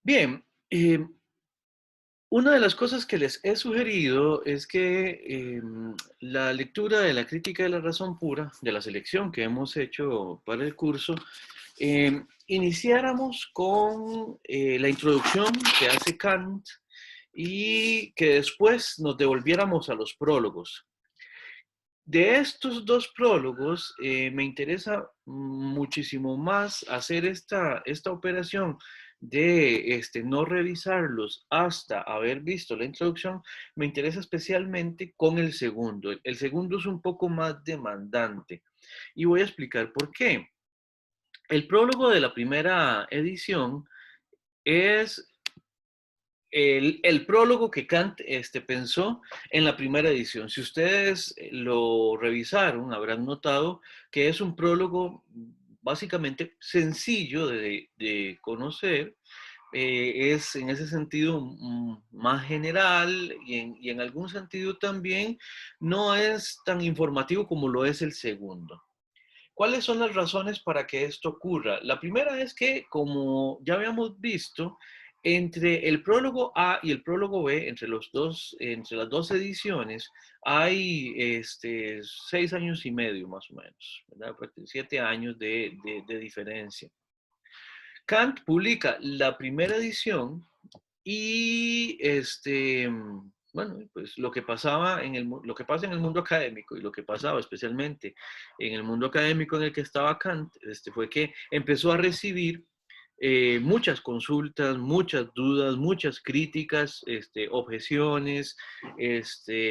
Bien, una de las cosas que les he sugerido es que la lectura de la crítica de la razón pura, de la selección que hemos hecho para el curso, iniciáramos con la introducción que hace Kant y que después nos devolviéramos a los prólogos. De estos dos prólogos, me interesa muchísimo más hacer esta operación de no revisarlos hasta haber visto la introducción. Me interesa especialmente con el segundo. El segundo es un poco más demandante y voy a explicar por qué. El prólogo de la primera edición es el prólogo que Kant pensó en la primera edición. Si ustedes lo revisaron, habrán notado que es un prólogo básicamente sencillo de conocer. Es en ese sentido más general y en algún sentido también no es tan informativo como lo es el segundo. ¿Cuáles son las razones para que esto ocurra? La primera es que, como ya habíamos visto, entre el prólogo A y el prólogo B, entre las dos ediciones, hay 6 años y medio más o menos, ¿verdad? 7 años de diferencia. Kant publica la primera edición y bueno, pues lo que pasaba lo que pasa en el mundo académico y lo que pasaba especialmente en el mundo académico en el que estaba Kant, fue que empezó a recibir muchas consultas, muchas dudas, muchas críticas, objeciones,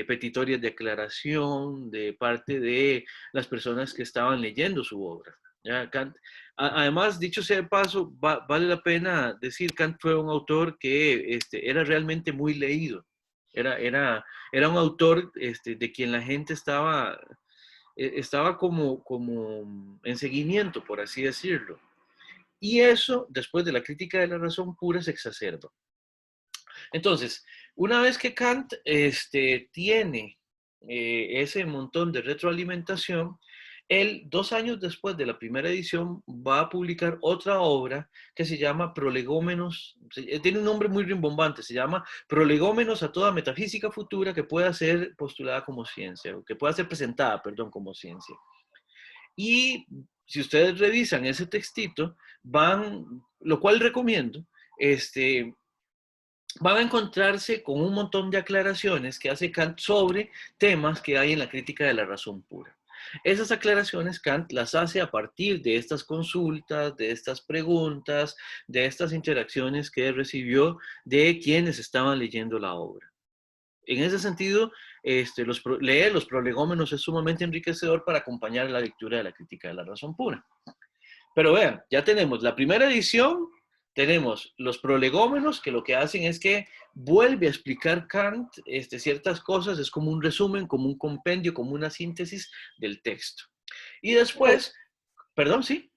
petitorias de aclaración de parte de las personas que estaban leyendo su obra. ¿Ya? Kant, además, dicho sea de paso, vale la pena decir, Kant fue un autor que era realmente muy leído. Era un autor de quien la gente estaba como en seguimiento, por así decirlo. Y eso, después de la crítica de la razón pura, se exacerba. Entonces, una vez que Kant tiene ese montón de retroalimentación, él, 2 años después de la primera edición, va a publicar otra obra que se llama Prolegómenos, tiene un nombre muy rimbombante, se llama Prolegómenos a toda metafísica futura que pueda ser postulada como ciencia, o que pueda ser presentada, perdón, como ciencia. Y si ustedes revisan ese textito, lo cual recomiendo, van a encontrarse con un montón de aclaraciones que hace Kant sobre temas que hay en la crítica de la razón pura. Esas aclaraciones Kant las hace a partir de estas consultas, de estas preguntas, de estas interacciones que recibió de quienes estaban leyendo la obra. En ese sentido, leer los prolegómenos es sumamente enriquecedor para acompañar la lectura de la crítica de la razón pura. Pero vean, ya tenemos la primera edición, tenemos los prolegómenos, que lo que hacen es que vuelve a explicar Kant ciertas cosas, es como un resumen, como un compendio, como una síntesis del texto. Y Pero, después, perdón, sí,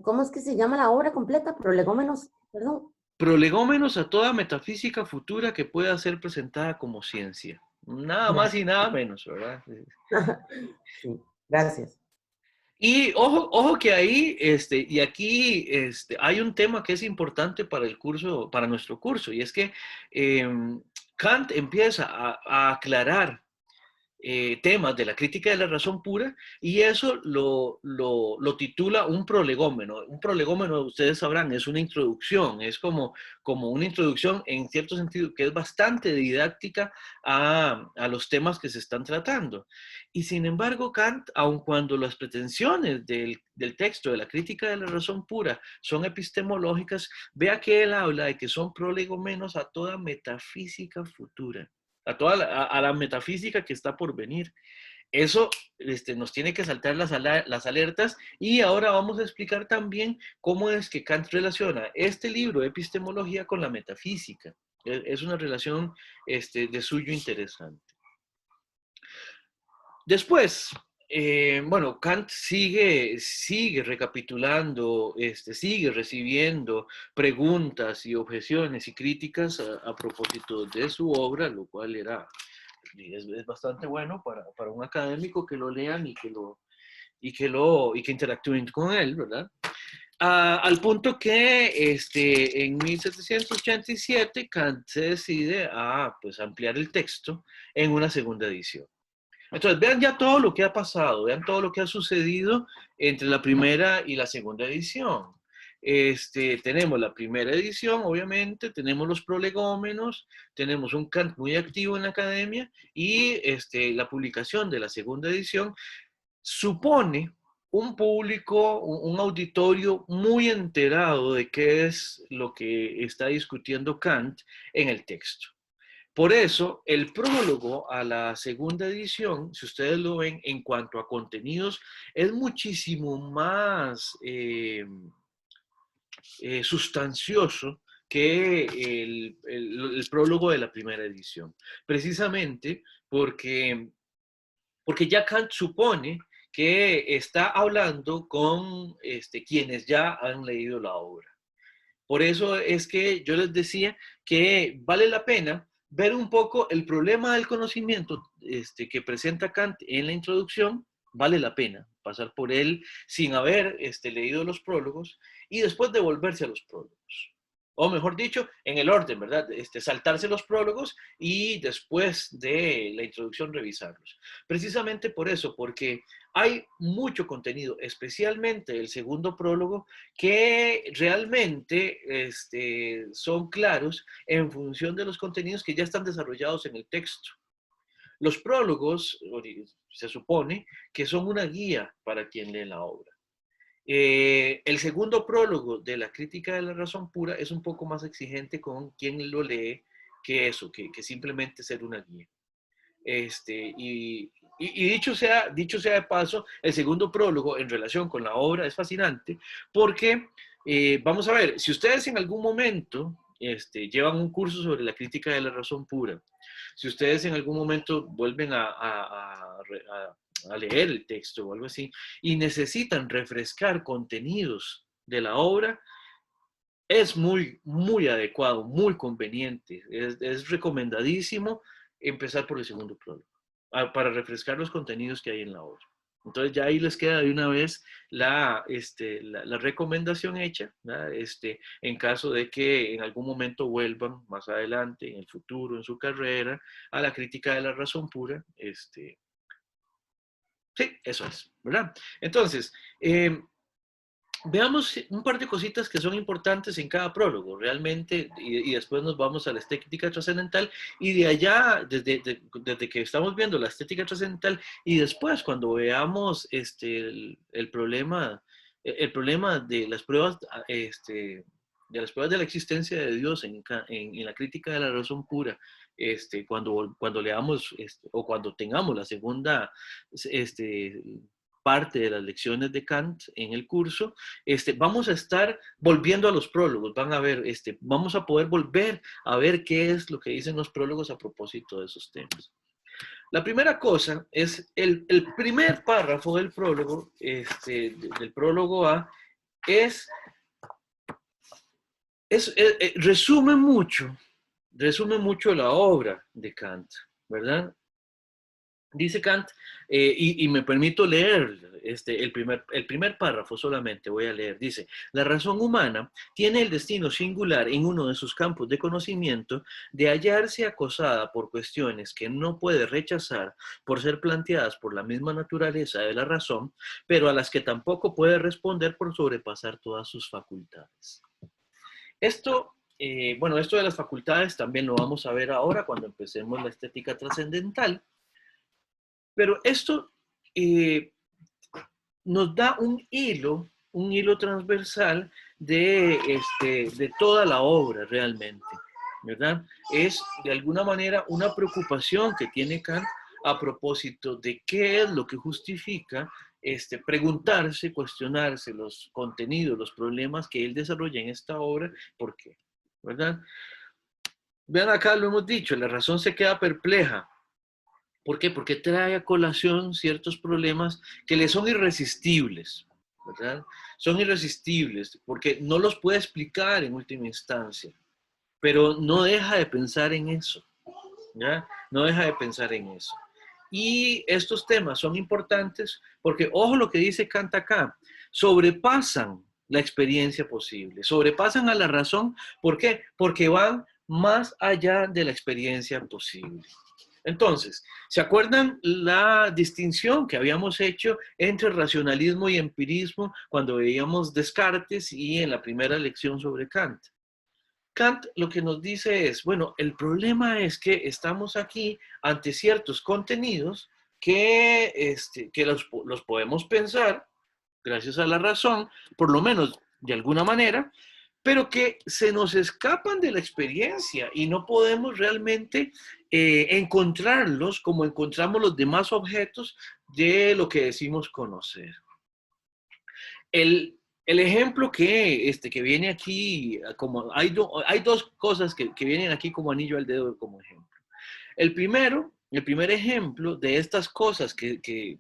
¿cómo es que se llama la obra completa? Prolegómenos, perdón. prolegómenos a toda metafísica futura que pueda ser presentada como ciencia. Nada más Gracias. y nada menos, ¿verdad? Sí, gracias. Y ojo que ahí, y aquí, hay un tema que es importante para el curso, para nuestro curso, y es que Kant empieza a aclarar temas de la crítica de la razón pura y eso lo titula un prolegómeno. Un prolegómeno, ustedes sabrán, es una introducción, es como una introducción en cierto sentido que es bastante didáctica a los temas que se están tratando. Y sin embargo, Kant, aun cuando las pretensiones del texto de la crítica de la razón pura son epistemológicas, vea que él habla de que son prolegómenos a toda metafísica futura, a la metafísica que está por venir. Eso nos tiene que saltar las alertas y ahora vamos a explicar también cómo es que Kant relaciona este libro de epistemología con la metafísica. Es una relación de suyo interesante. Después, bueno, Kant sigue recapitulando, sigue recibiendo preguntas y objeciones y críticas a propósito de su obra, lo cual es bastante bueno para un académico que lo lean y que interactúen con él, ¿verdad? Al punto que en 1787 Kant se decide a pues, ampliar el texto en una segunda edición. Entonces, vean ya todo lo que ha pasado, vean todo lo que ha sucedido entre la primera y la segunda edición. Tenemos la primera edición, obviamente, tenemos los prolegómenos, tenemos un Kant muy activo en la academia y la publicación de la segunda edición supone un público, un auditorio muy enterado de qué es lo que está discutiendo Kant en el texto. Por eso, el prólogo a la segunda edición, si ustedes lo ven en cuanto a contenidos, es muchísimo más sustancioso que el prólogo de la primera edición. Precisamente porque ya Kant supone que está hablando con quienes ya han leído la obra. Por eso es que yo les decía que vale la pena ver un poco el problema del conocimiento que presenta Kant en la introducción, vale la pena pasar por él sin haber leído los prólogos y después devolverse a los prólogos. O mejor dicho, en el orden, ¿verdad? Saltarse los prólogos y después de la introducción revisarlos. Precisamente por eso, porque hay mucho contenido, especialmente el segundo prólogo, que realmente son claros en función de los contenidos que ya están desarrollados en el texto. Los prólogos, se supone, que son una guía para quien lee la obra. El segundo prólogo de la crítica de la razón pura es un poco más exigente con quien lo lee que eso, que simplemente ser una guía. Y dicho sea de paso, el segundo prólogo en relación con la obra es fascinante porque, vamos a ver, si ustedes en algún momento llevan un curso sobre la crítica de la razón pura, si ustedes en algún momento vuelven a leer el texto o algo así y necesitan refrescar contenidos de la obra, es muy, muy adecuado, muy conveniente, es recomendadísimo empezar por el segundo prólogo para refrescar los contenidos que hay en la obra. Entonces ya ahí les queda de una vez la recomendación hecha, en caso de que en algún momento vuelvan más adelante, en el futuro, en su carrera, a la crítica de la razón pura. Sí, eso es, ¿verdad? Entonces, veamos un par de cositas que son importantes en cada prólogo, realmente, y después nos vamos a la estética trascendental, y de allá, desde que estamos viendo la estética trascendental, y después cuando veamos el problema de las pruebas, de las pruebas de la existencia de Dios en la crítica de la razón pura, cuando leamos, o cuando tengamos la segunda, parte de las lecciones de Kant en el curso, vamos a estar volviendo a los prólogos, van a ver, vamos a poder volver a ver qué es lo que dicen los prólogos a propósito de esos temas. La primera cosa es el primer párrafo del prólogo, del prólogo A, resume mucho la obra de Kant, ¿verdad? Dice Kant, y me permito leer el primer párrafo solamente, voy a leer, dice, la razón humana tiene el destino singular en uno de sus campos de conocimiento de hallarse acosada por cuestiones que no puede rechazar por ser planteadas por la misma naturaleza de la razón, pero a las que tampoco puede responder por sobrepasar todas sus facultades. Esto de las facultades también lo vamos a ver ahora cuando empecemos la estética trascendental. Pero esto nos da un hilo transversal de toda la obra realmente, ¿verdad? Es de alguna manera una preocupación que tiene Kant a propósito de qué es lo que justifica preguntarse, cuestionarse los contenidos, los problemas que él desarrolla en esta obra, ¿por qué? ¿Verdad? Vean acá, lo hemos dicho, la razón se queda perpleja. ¿Por qué? Porque trae a colación ciertos problemas que le son irresistibles, ¿verdad? Son irresistibles porque no los puede explicar en última instancia, pero no deja de pensar en eso, ¿ya? No deja de pensar en eso. Y estos temas son importantes porque, ojo lo que dice Kant acá, sobrepasan la experiencia posible. Sobrepasan a la razón. ¿Por qué? Porque van más allá de la experiencia posible. Entonces, ¿se acuerdan la distinción que habíamos hecho entre racionalismo y empirismo cuando veíamos Descartes y en la primera lección sobre Kant? Kant lo que nos dice es, bueno, el problema es que estamos aquí ante ciertos contenidos que los podemos pensar gracias a la razón, por lo menos de alguna manera, pero que se nos escapan de la experiencia y no podemos realmente encontrarlos como encontramos los demás objetos de lo que decimos conocer. El ejemplo que viene aquí, como hay dos cosas que vienen aquí como anillo al dedo como ejemplo. El primer ejemplo de estas cosas que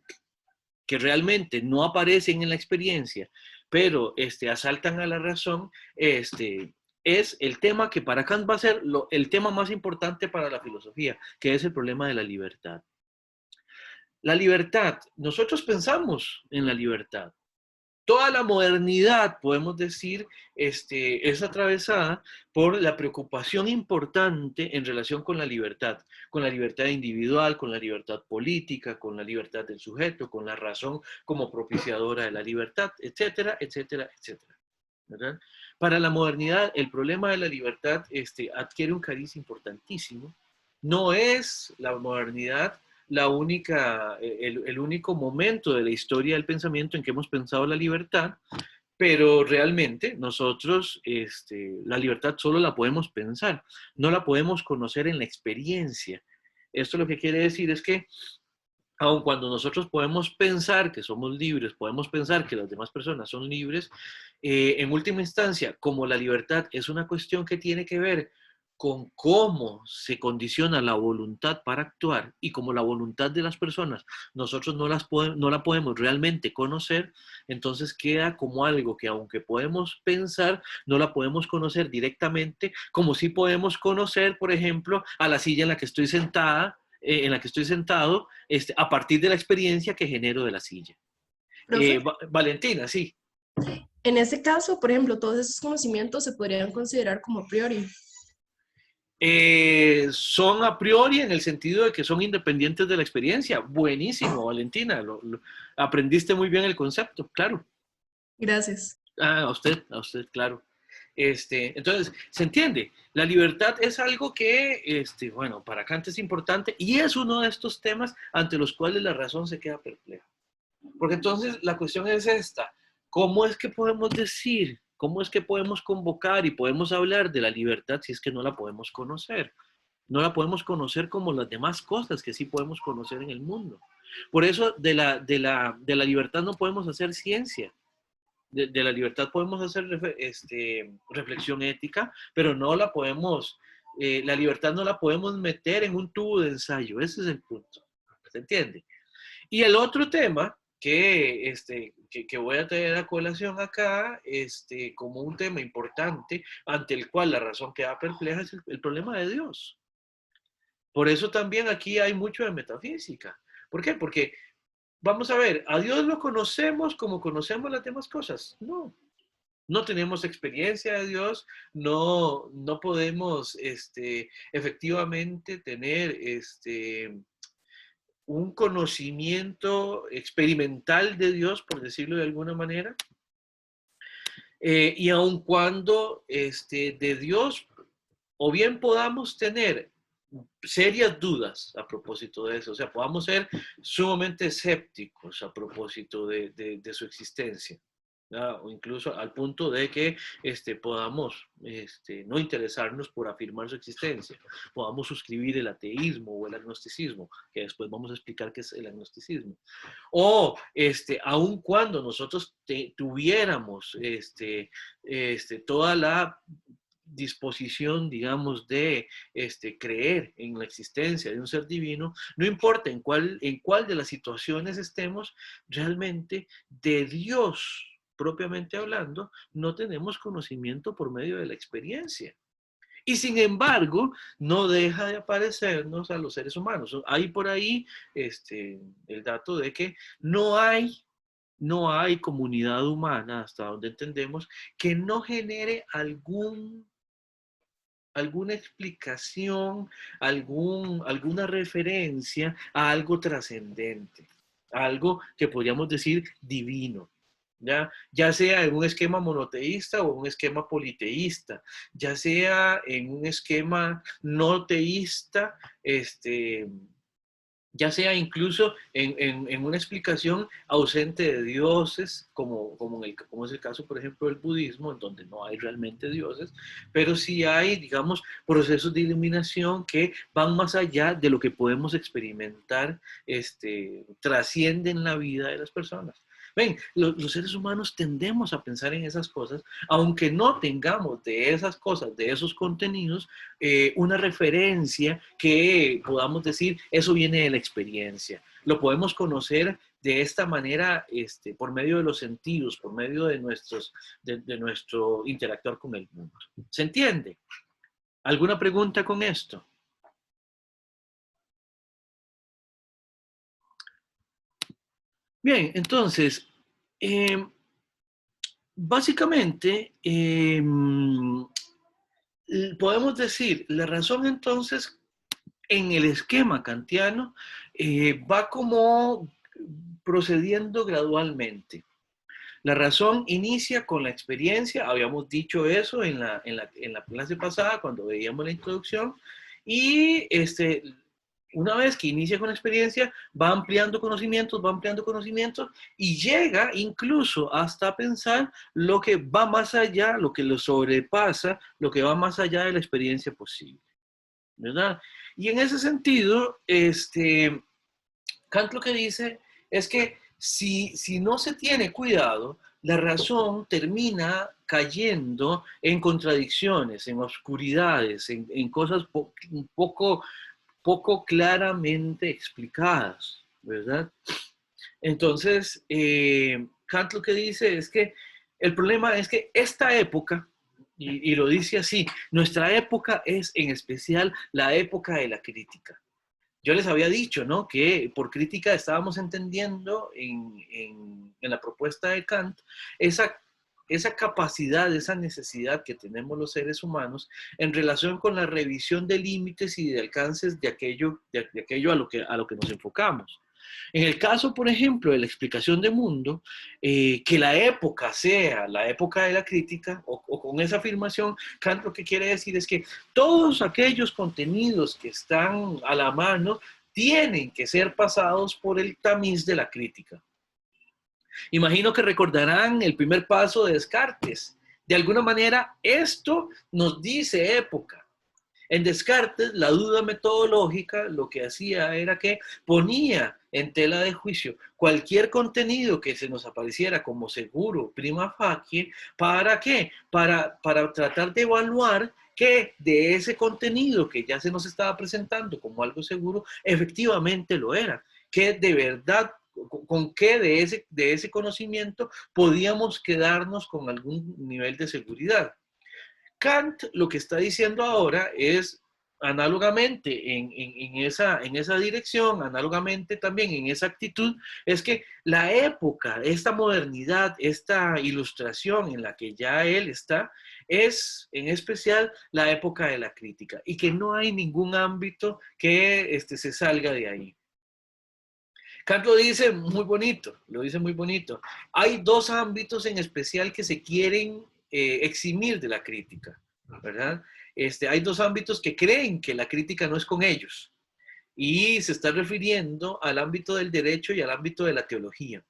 realmente no aparecen en la experiencia, pero asaltan a la razón, es el tema que para Kant va a ser el tema más importante para la filosofía, que es el problema de la libertad. La libertad, nosotros pensamos en la libertad. Toda la modernidad, podemos decir, es atravesada por la preocupación importante en relación con la libertad individual, con la libertad política, con la libertad del sujeto, con la razón como propiciadora de la libertad, etcétera, etcétera, etcétera. ¿Verdad? Para la modernidad, el problema de la libertad adquiere un cariz importantísimo. No es la modernidad el único momento de la historia del pensamiento en que hemos pensado la libertad, pero realmente nosotros la libertad solo la podemos pensar, no la podemos conocer en la experiencia. Esto lo que quiere decir es que aun cuando nosotros podemos pensar que somos libres, podemos pensar que las demás personas son libres, en última instancia, como la libertad es una cuestión que tiene que ver con cómo se condiciona la voluntad para actuar y como la voluntad de las personas nosotros no la podemos realmente conocer, entonces queda como algo que aunque podemos pensar, no la podemos conocer directamente, como si podemos conocer, por ejemplo, a la silla en la que estoy sentada, en la que estoy sentado, a partir de la experiencia que genero de la silla. Profe, Valentina, sí. en ese caso, por ejemplo, todos esos conocimientos se podrían considerar como a priori. Son a priori en el sentido de que son independientes de la experiencia. Buenísimo, Valentina. Aprendiste muy bien el concepto, claro. Gracias. A usted, claro. Entonces, se entiende, la libertad es algo que, bueno, para Kant es importante y es uno de estos temas ante los cuales la razón se queda perpleja. Porque entonces la cuestión es esta, ¿cómo es que podemos decir, cómo es que podemos convocar y podemos hablar de la libertad si es que no la podemos conocer? No la podemos conocer como las demás cosas que sí podemos conocer en el mundo. Por eso de la libertad no podemos hacer ciencia. De la libertad podemos hacer reflexión ética, pero no la podemos, la libertad no la podemos meter en un tubo de ensayo. Ese es el punto. ¿Se entiende? Y el otro tema que voy a traer a colación acá, como un tema importante ante el cual la razón queda perpleja, es el problema de Dios. Por eso también aquí hay mucho de metafísica. ¿Por qué? Porque, vamos a ver, ¿a Dios lo conocemos como conocemos las demás cosas? No. No tenemos experiencia de Dios, no podemos efectivamente tener un conocimiento experimental de Dios, por decirlo de alguna manera. Y aun cuando de Dios, o bien podamos tener serias dudas a propósito de eso, o sea, podamos ser sumamente escépticos a propósito de su existencia, ¿verdad? O incluso al punto de que podamos no interesarnos por afirmar su existencia, podamos suscribir el ateísmo o el agnosticismo, que después vamos a explicar qué es el agnosticismo. O aun cuando nosotros tuviéramos toda la disposición, digamos, de creer en la existencia de un ser divino, no importa en cuál de las situaciones estemos, realmente de Dios propiamente hablando, no tenemos conocimiento por medio de la experiencia. Y sin embargo, no deja de aparecernos a los seres humanos. Hay por ahí el dato de que no hay no hay comunidad humana, hasta donde entendemos, que no genere alguna explicación, alguna referencia a algo trascendente, a algo que podríamos decir divino. Ya sea en un esquema monoteísta o un esquema politeísta, ya sea en un esquema no teísta, ya sea incluso en una explicación ausente de dioses, como es el caso, por ejemplo, del budismo, en donde no hay realmente dioses, pero sí hay, digamos, procesos de iluminación que van más allá de lo que podemos experimentar, trascienden la vida de las personas. Ven, los seres humanos tendemos a pensar en esas cosas, aunque no tengamos de esas cosas, de esos contenidos, una referencia que podamos decir, eso viene de la experiencia. Lo podemos conocer de esta manera, por medio de los sentidos, por medio de nuestro interactuar con el mundo. ¿Se entiende? ¿Alguna pregunta con esto? Bien, entonces, básicamente, podemos decir, la razón entonces en el esquema kantiano va como procediendo gradualmente. La razón inicia con la experiencia, habíamos dicho eso en la clase pasada cuando veíamos la introducción, y una vez que inicia con la experiencia, va ampliando conocimientos, y llega incluso hasta pensar lo que va más allá, lo que lo sobrepasa, lo que va más allá de la experiencia posible, ¿verdad? Y en ese sentido, Kant lo que dice es que si no se tiene cuidado, la razón termina cayendo en contradicciones, en oscuridades, en cosas un poco claramente explicadas, ¿verdad? Entonces, Kant lo que dice es que el problema es que esta época, y lo dice así, nuestra época es en especial la época de la crítica. Yo les había dicho, ¿no?, que por crítica estábamos entendiendo en la propuesta de Kant esa capacidad, esa necesidad que tenemos los seres humanos en relación con la revisión de límites y de alcances de aquello a lo que nos enfocamos. En el caso, por ejemplo, de la explicación de mundo, que la época sea la época de la crítica, o con esa afirmación, Kant lo que quiere decir es que todos aquellos contenidos que están a la mano tienen que ser pasados por el tamiz de la crítica. Imagino que recordarán el primer paso de Descartes. De alguna manera, esto nos dice época. En Descartes, la duda metodológica lo que hacía era que ponía en tela de juicio cualquier contenido que se nos apareciera como seguro, prima facie. ¿Para qué? Para tratar de evaluar que de ese contenido que ya se nos estaba presentando como algo seguro, efectivamente lo era. Que de verdad, con qué de ese conocimiento podíamos quedarnos con algún nivel de seguridad. Kant lo que está diciendo ahora es, análogamente en esa dirección, análogamente también en esa actitud, es que la época, esta modernidad, esta ilustración en la que ya él está, es en especial la época de la crítica, y que no hay ningún ámbito que se salga de ahí. Kant lo dice muy bonito, lo dice muy bonito. Hay dos ámbitos en especial que se quieren eximir de la crítica, ¿verdad? Hay dos ámbitos que creen que la crítica no es con ellos, y se está refiriendo al ámbito del derecho y al ámbito de la teología.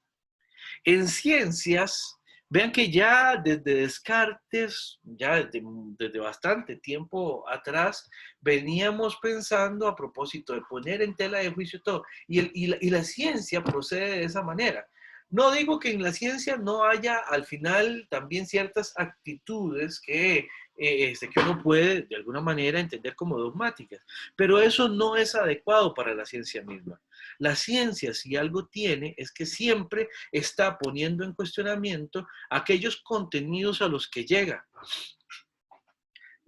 En ciencias, vean que ya desde Descartes, ya desde bastante tiempo atrás, veníamos pensando a propósito de poner en tela de juicio todo, y la ciencia procede de esa manera. No digo que en la ciencia no haya al final también ciertas actitudes que uno puede de alguna manera entender como dogmáticas, pero eso no es adecuado para la ciencia misma. La ciencia, si algo tiene, es que siempre está poniendo en cuestionamiento aquellos contenidos a los que llega.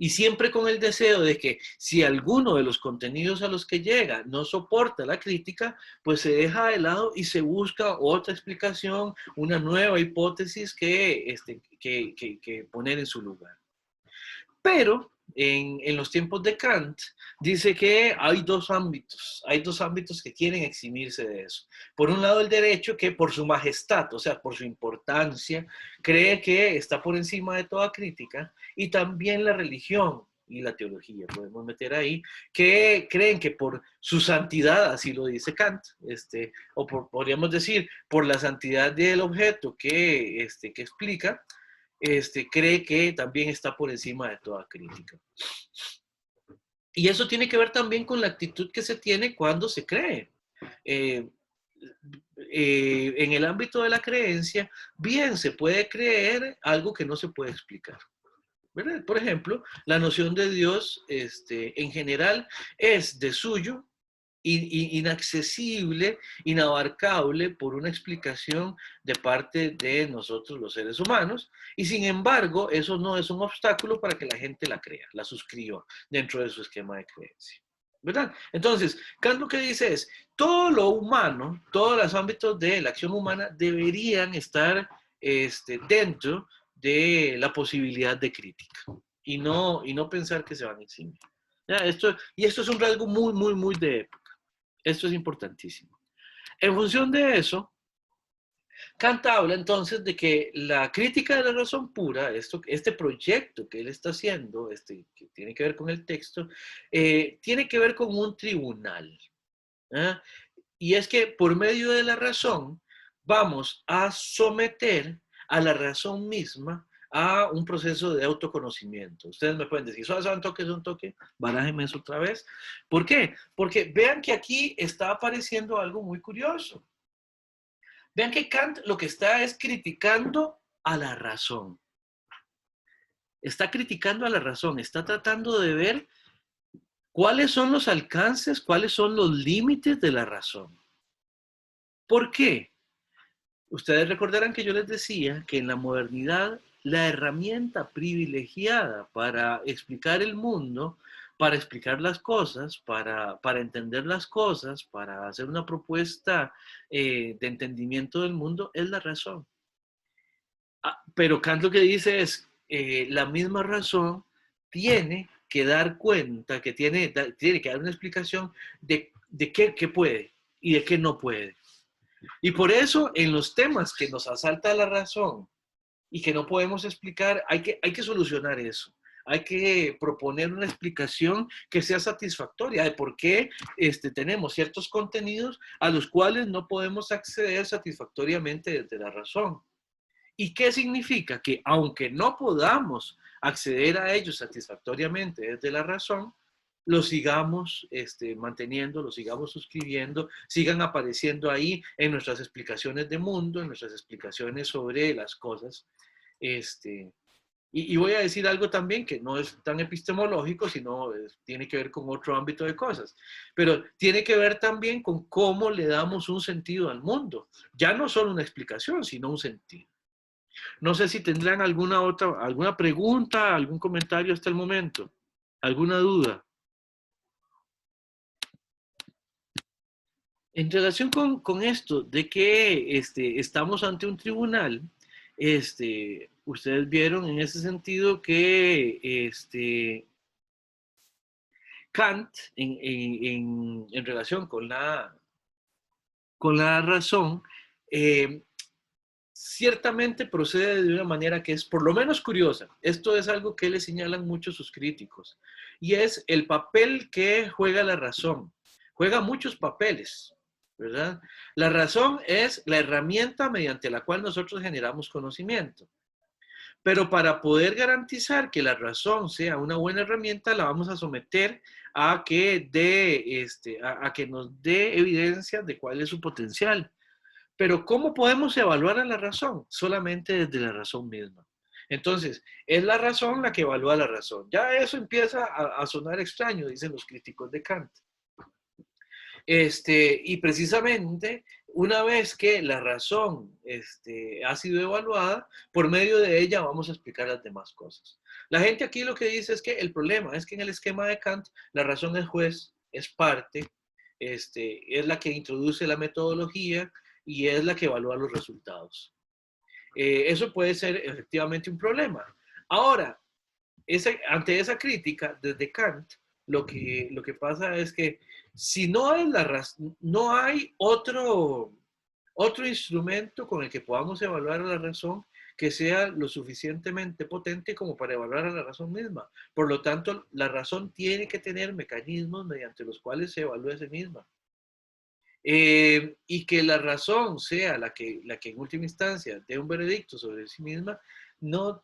Y siempre con el deseo de que si alguno de los contenidos a los que llega no soporta la crítica, pues se deja de lado y se busca otra explicación, una nueva hipótesis que poner en su lugar. Pero en los tiempos de Kant dice que hay dos ámbitos que quieren eximirse de eso. Por un lado el derecho, que por su majestad, o sea, por su importancia, cree que está por encima de toda crítica, y también la religión y la teología, podemos meter ahí, que creen que por su santidad, así lo dice Kant, podríamos decir, por la santidad del objeto que explica, cree que también está por encima de toda crítica. Y eso tiene que ver también con la actitud que se tiene cuando se cree. En el ámbito de la creencia, bien se puede creer algo que no se puede explicar, ¿verdad? Por ejemplo, la noción de Dios en general es de suyo, inaccesible, inabarcable por una explicación de parte de nosotros los seres humanos, y sin embargo eso no es un obstáculo para que la gente la crea, la suscriba dentro de su esquema de creencia, ¿verdad? Entonces, Kant lo que dice es, todo lo humano, todos los ámbitos de la acción humana deberían estar dentro de la posibilidad de crítica, y no pensar que se van a eximir. Esto es un rasgo muy, muy, muy de época. Esto es importantísimo. En función de eso, Kant habla entonces de que la crítica de la razón pura, este proyecto que él está haciendo, que tiene que ver con el texto, tiene que ver con un tribunal. Y es que por medio de la razón vamos a someter a la razón misma a un proceso de autoconocimiento. Ustedes me pueden decir, ¿es un toque? Barájenme eso otra vez. ¿Por qué? Porque vean que aquí está apareciendo algo muy curioso. Vean que Kant lo que está es criticando a la razón. Está criticando a la razón, está tratando de ver cuáles son los alcances, cuáles son los límites de la razón. ¿Por qué? Ustedes recordarán que yo les decía que en la modernidad la herramienta privilegiada para explicar el mundo, para explicar las cosas, para entender las cosas, para hacer una propuesta de entendimiento del mundo, es la razón. Pero Kant lo que dice es, la misma razón tiene que dar cuenta, que tiene que dar una explicación de qué puede y de qué no puede. Y por eso, en los temas que nos asalta la razón y que no podemos explicar, hay que solucionar eso. Hay que proponer una explicación que sea satisfactoria de por qué tenemos ciertos contenidos a los cuales no podemos acceder satisfactoriamente desde la razón. ¿Y qué significa? Que aunque no podamos acceder a ellos satisfactoriamente desde la razón, los sigamos manteniendo, los sigamos suscribiendo, sigan apareciendo ahí en nuestras explicaciones de mundo, en nuestras explicaciones sobre las cosas. Y voy a decir algo también que no es tan epistemológico, sino tiene que ver con otro ámbito de cosas. Pero tiene que ver también con cómo le damos un sentido al mundo. Ya no solo una explicación, sino un sentido. No sé si tendrán alguna pregunta, algún comentario hasta el momento, alguna duda. En relación con esto de que estamos ante un tribunal, ustedes vieron en ese sentido que Kant, en relación con la razón, ciertamente procede de una manera que es por lo menos curiosa. Esto es algo que le señalan muchos sus críticos, y es el papel que juega la razón. Juega muchos papeles, ¿verdad? La razón es la herramienta mediante la cual nosotros generamos conocimiento. Pero para poder garantizar que la razón sea una buena herramienta, la vamos a someter a que nos dé evidencia de cuál es su potencial. Pero ¿cómo podemos evaluar a la razón? Solamente desde la razón misma. Entonces, es la razón la que evalúa la razón. Ya eso empieza a sonar extraño, dicen los críticos de Kant. Y precisamente una vez que la razón ha sido evaluada, por medio de ella vamos a explicar las demás cosas. La gente aquí lo que dice es que el problema es que en el esquema de Kant la razón es juez, es parte, es la que introduce la metodología y es la que evalúa los resultados. Eso puede ser efectivamente un problema. Ahora, ante esa crítica, desde Kant, lo que pasa es que si no hay, no hay otro instrumento con el que podamos evaluar a la razón que sea lo suficientemente potente como para evaluar a la razón misma. Por lo tanto, la razón tiene que tener mecanismos mediante los cuales se evalúe a sí misma. Y que la razón sea la que en última instancia dé un veredicto sobre sí misma, no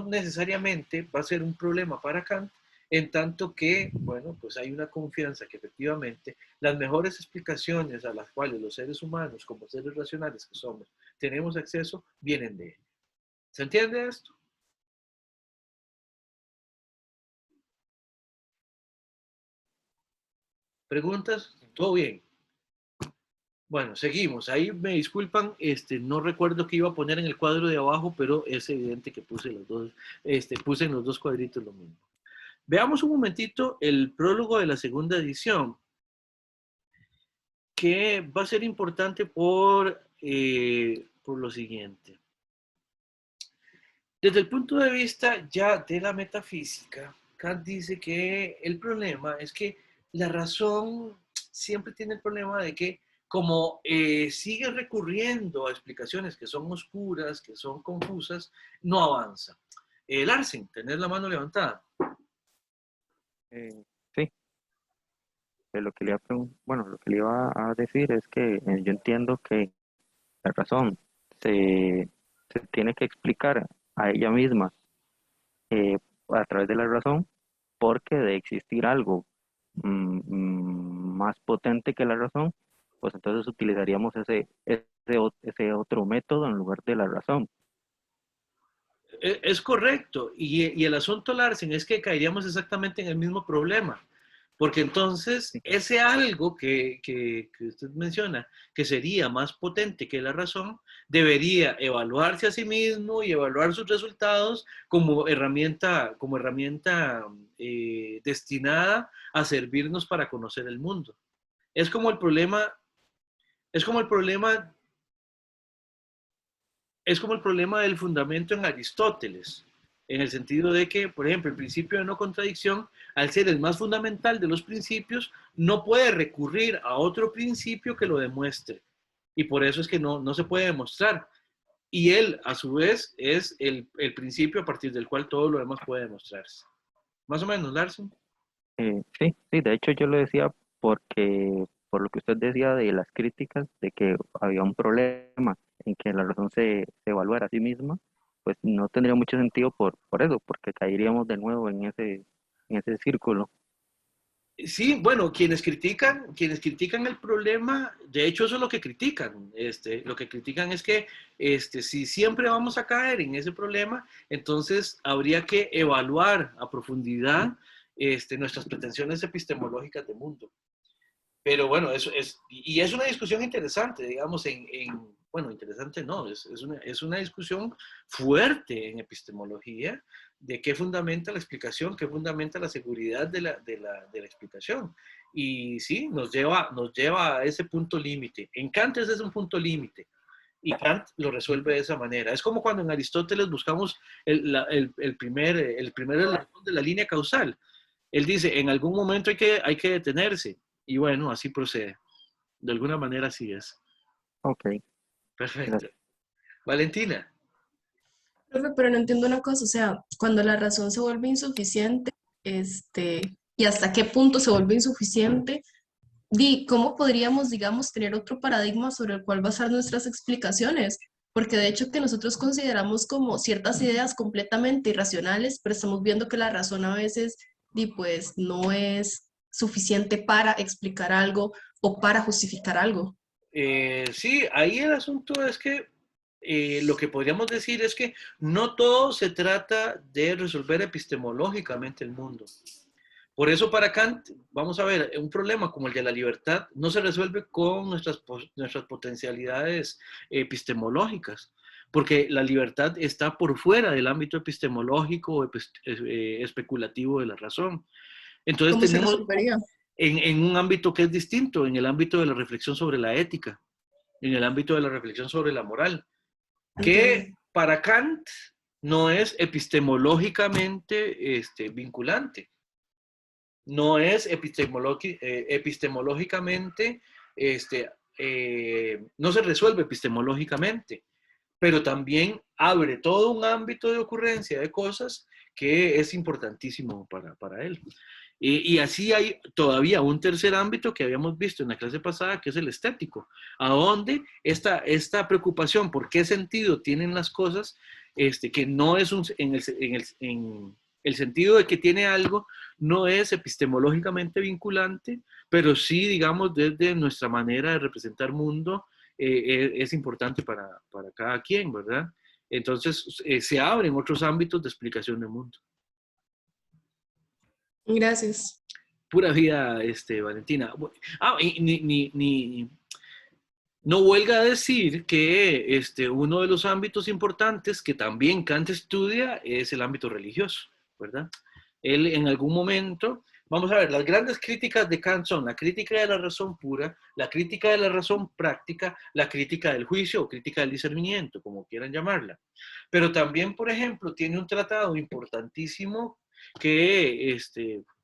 necesariamente va a ser un problema para Kant, en tanto que, bueno, pues hay una confianza que efectivamente las mejores explicaciones a las cuales los seres humanos, como seres racionales que somos, tenemos acceso, vienen de él. ¿Se entiende esto? ¿Preguntas? ¿Todo bien? Bueno, seguimos. Ahí me disculpan, no recuerdo qué iba a poner en el cuadro de abajo, pero es evidente que puse los dos, puse en los dos cuadritos lo mismo. Veamos un momentito el prólogo de la segunda edición, que va a ser importante por lo siguiente. Desde el punto de vista ya de la metafísica, Kant dice que el problema es que la razón siempre tiene el problema de que como sigue recurriendo a explicaciones que son oscuras, que son confusas, no avanza. Larsen, tenés la mano levantada. Sí, lo que lo que le iba a decir es que yo entiendo que la razón se tiene que explicar a ella misma a través de la razón, porque de existir algo más potente que la razón, pues entonces utilizaríamos ese otro método en lugar de la razón. Es correcto. Y el asunto, Larsen, es que caeríamos exactamente en el mismo problema. Porque entonces ese algo que usted menciona, que sería más potente que la razón, debería evaluarse a sí mismo y evaluar sus resultados como herramienta destinada a servirnos para conocer el mundo. Es como el problema, es como el problema, es como el problema del fundamento en Aristóteles, en el sentido de que, por ejemplo, el principio de no contradicción, al ser el más fundamental de los principios, no puede recurrir a otro principio que lo demuestre. Y por eso es que no se puede demostrar. Y él, a su vez, es el principio a partir del cual todo lo demás puede demostrarse. Más o menos, Larsen. Sí, de hecho yo lo decía porque, por lo que usted decía de las críticas, de que había un problema en que la razón se evaluara a sí misma, pues no tendría mucho sentido por eso, porque caeríamos de nuevo en ese círculo. Sí, bueno, quienes critican el problema, de hecho eso es lo que critican. Lo que critican es que si siempre vamos a caer en ese problema, entonces habría que evaluar a profundidad nuestras pretensiones epistemológicas de mundo. Pero bueno, y es una discusión interesante, digamos, bueno, interesante no, es una discusión fuerte en epistemología de qué fundamenta la explicación, qué fundamenta la seguridad de la explicación. Y sí, nos lleva a ese punto límite. En Kant ese es un punto límite. Y Kant lo resuelve de esa manera. Es como cuando en Aristóteles buscamos el primer eslabón de la línea causal. Él dice, en algún momento hay que detenerse. Y bueno, así procede. De alguna manera así es. Ok, Perfecto. gracias. Valentina. Profe, pero no entiendo una cosa, o sea, cuando la razón se vuelve insuficiente, y hasta qué punto se vuelve insuficiente, ¿cómo podríamos, digamos, tener otro paradigma sobre el cual basar nuestras explicaciones? Porque de hecho que nosotros consideramos como ciertas ideas completamente irracionales, pero estamos viendo que la razón a veces, pues, no es suficiente para explicar algo o para justificar algo. Sí, ahí el asunto es que lo que podríamos decir es que no todo se trata de resolver epistemológicamente el mundo. Por eso para Kant, vamos a ver, un problema como el de la libertad no se resuelve con nuestras potencialidades epistemológicas, porque la libertad está por fuera del ámbito epistemológico o especulativo de la razón. Entonces ¿Cómo se tenemos resolvería? en un ámbito que es distinto, en el ámbito de la reflexión sobre la ética, en el ámbito de la reflexión sobre la moral, Entiendo. que para Kant no es epistemológicamente vinculante, no es epistemológicamente, no se resuelve epistemológicamente, pero también abre todo un ámbito de ocurrencia de cosas que es importantísimo para él. Y así hay todavía un tercer ámbito que habíamos visto en la clase pasada, que es el estético, a donde esta preocupación por qué sentido tienen las cosas, que no es en el sentido de que tiene algo, no es epistemológicamente vinculante, pero sí, digamos, desde nuestra manera de representar mundo, es importante para cada quien, ¿verdad? Entonces, se abren otros ámbitos de explicación del mundo. Gracias. Pura vida, Valentina. No huelga decir que uno de los ámbitos importantes que también Kant estudia es el ámbito religioso, ¿verdad? Él en algún momento, vamos a ver, las grandes críticas de Kant son la crítica de la razón pura, la crítica de la razón práctica, la crítica del juicio o crítica del discernimiento, como quieran llamarla. Pero también, por ejemplo, tiene un tratado importantísimo que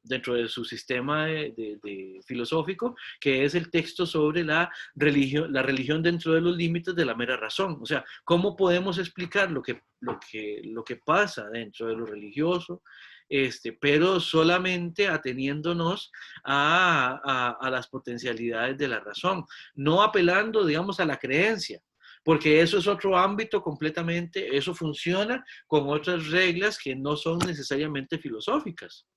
dentro de su sistema de filosófico, que es el texto sobre la religión dentro de los límites de la mera razón. O sea, ¿cómo podemos explicar lo que pasa dentro de lo religioso, pero solamente ateniéndonos a las potencialidades de la razón, no apelando, digamos, a la creencia? Porque eso es otro ámbito completamente, eso funciona con otras reglas que no son necesariamente filosóficas.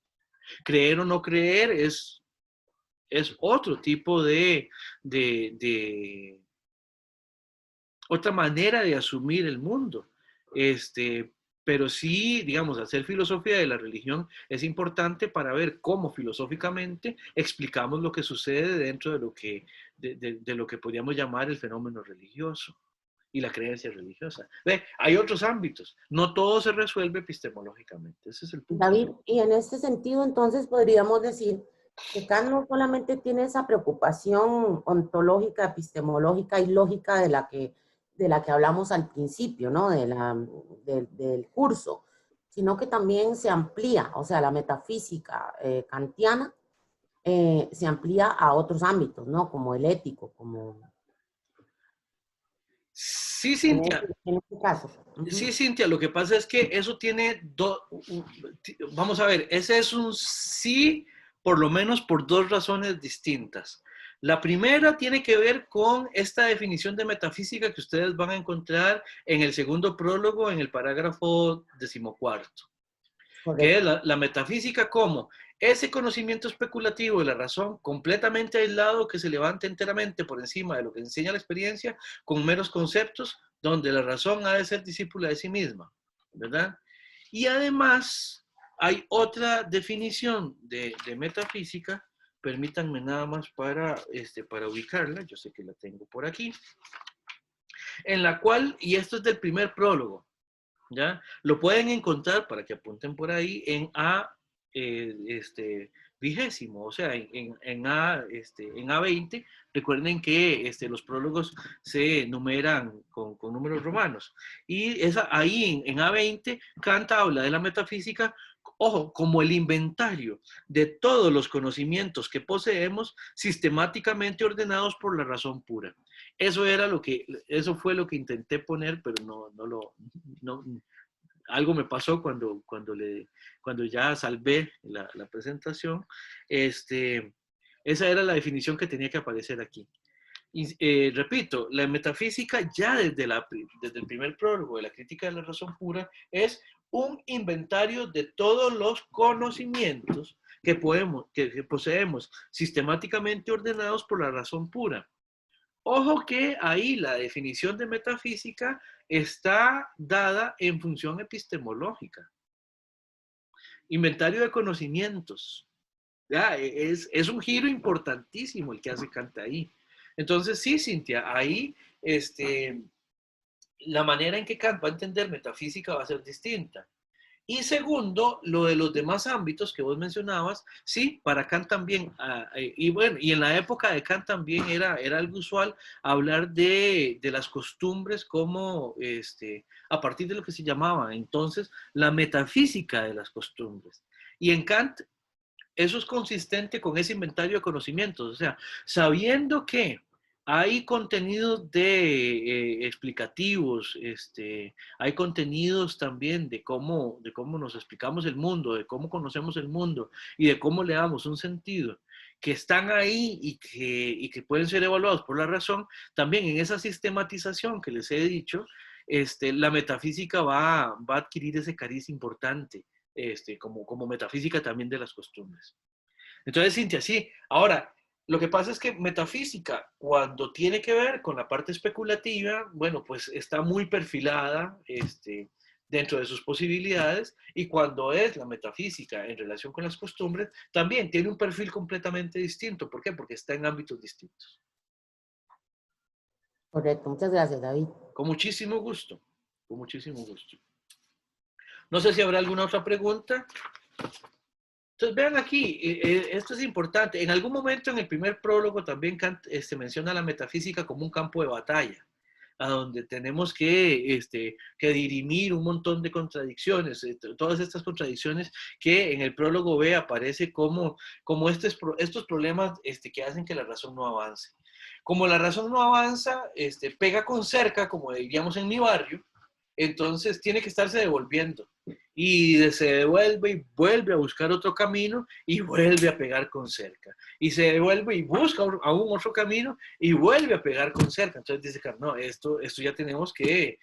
Creer o no creer es otro tipo de otra manera de asumir el mundo. Pero sí, digamos, hacer filosofía de la religión es importante para ver cómo filosóficamente explicamos lo que sucede dentro de lo que podríamos llamar el fenómeno religioso y la creencia religiosa. ¿Ve? Hay otros ámbitos. No todo se resuelve epistemológicamente. Ese es el punto. David, y en este sentido, entonces podríamos decir que Kant no solamente tiene esa preocupación ontológica, epistemológica y lógica de la que hablamos al principio, ¿no? Del curso, sino que también se amplía, o sea, la metafísica kantiana se amplía a otros ámbitos, ¿no? Como el ético, como Sí, Cintia. en este caso. Sí, Cintia, lo que pasa es que eso tiene vamos a ver, ese es un sí, por lo menos por dos razones distintas. La primera tiene que ver con esta definición de metafísica que ustedes van a encontrar en el segundo prólogo, en el parágrafo 14, que es la metafísica como ese conocimiento especulativo de la razón completamente aislado que se levanta enteramente por encima de lo que enseña la experiencia con meros conceptos donde la razón ha de ser discípula de sí misma, ¿verdad? Y además hay otra definición de metafísica, permítanme nada más para ubicarla, yo sé que la tengo por aquí, en la cual, y esto es del primer prólogo, ¿ya? Lo pueden encontrar, para que apunten por ahí, en A20, o sea, en A20. Recuerden que los prólogos se numeran con números romanos. Y ahí en A20, Kant habla de la metafísica, ojo, como el inventario de todos los conocimientos que poseemos sistemáticamente ordenados por la razón pura. Eso fue lo que intenté poner, pero no, algo me pasó cuando ya salvé la presentación. Esa era la definición que tenía que aparecer aquí. Y repito, la metafísica ya desde el primer prólogo de la crítica de la razón pura es un inventario de todos los conocimientos que poseemos sistemáticamente ordenados por la razón pura. Ojo que ahí la definición de metafísica está dada en función epistemológica. Inventario de conocimientos. Ya, es un giro importantísimo el que hace Kant ahí. Entonces, sí, Cintia, ahí la manera en que Kant va a entender metafísica va a ser distinta. Y segundo, lo de los demás ámbitos que vos mencionabas, sí, para Kant también, y bueno, y en la época de Kant también era algo usual hablar de las costumbres como, a partir de lo que se llamaba entonces la metafísica de las costumbres. Y en Kant eso es consistente con ese inventario de conocimientos, o sea, sabiendo que hay contenidos explicativos, hay contenidos también de cómo nos explicamos el mundo, de cómo conocemos el mundo y de cómo le damos un sentido, que están ahí y que pueden ser evaluados por la razón. También en esa sistematización que les he dicho, la metafísica va a adquirir ese cariz importante, como metafísica también de las costumbres. Entonces, Cintia, sí. Ahora, lo que pasa es que metafísica, cuando tiene que ver con la parte especulativa, bueno, pues está muy perfilada dentro de sus posibilidades, y cuando es la metafísica en relación con las costumbres, también tiene un perfil completamente distinto. ¿Por qué? Porque está en ámbitos distintos. Correcto, muchas gracias, David. Con muchísimo gusto, con muchísimo gusto. No sé si habrá alguna otra pregunta. Entonces, vean aquí, esto es importante. En algún momento en el primer prólogo también Kant menciona la metafísica como un campo de batalla, a donde tenemos que dirimir un montón de contradicciones, todas estas contradicciones que en el prólogo B aparece como estos problemas que hacen que la razón no avance. Como la razón no avanza, pega con cerca, como diríamos en mi barrio, entonces tiene que estarse devolviendo. Y se devuelve y vuelve a buscar otro camino y vuelve a pegar con cerca. Y se devuelve y busca aún otro camino y vuelve a pegar con cerca. Entonces dice, no, esto ya tenemos que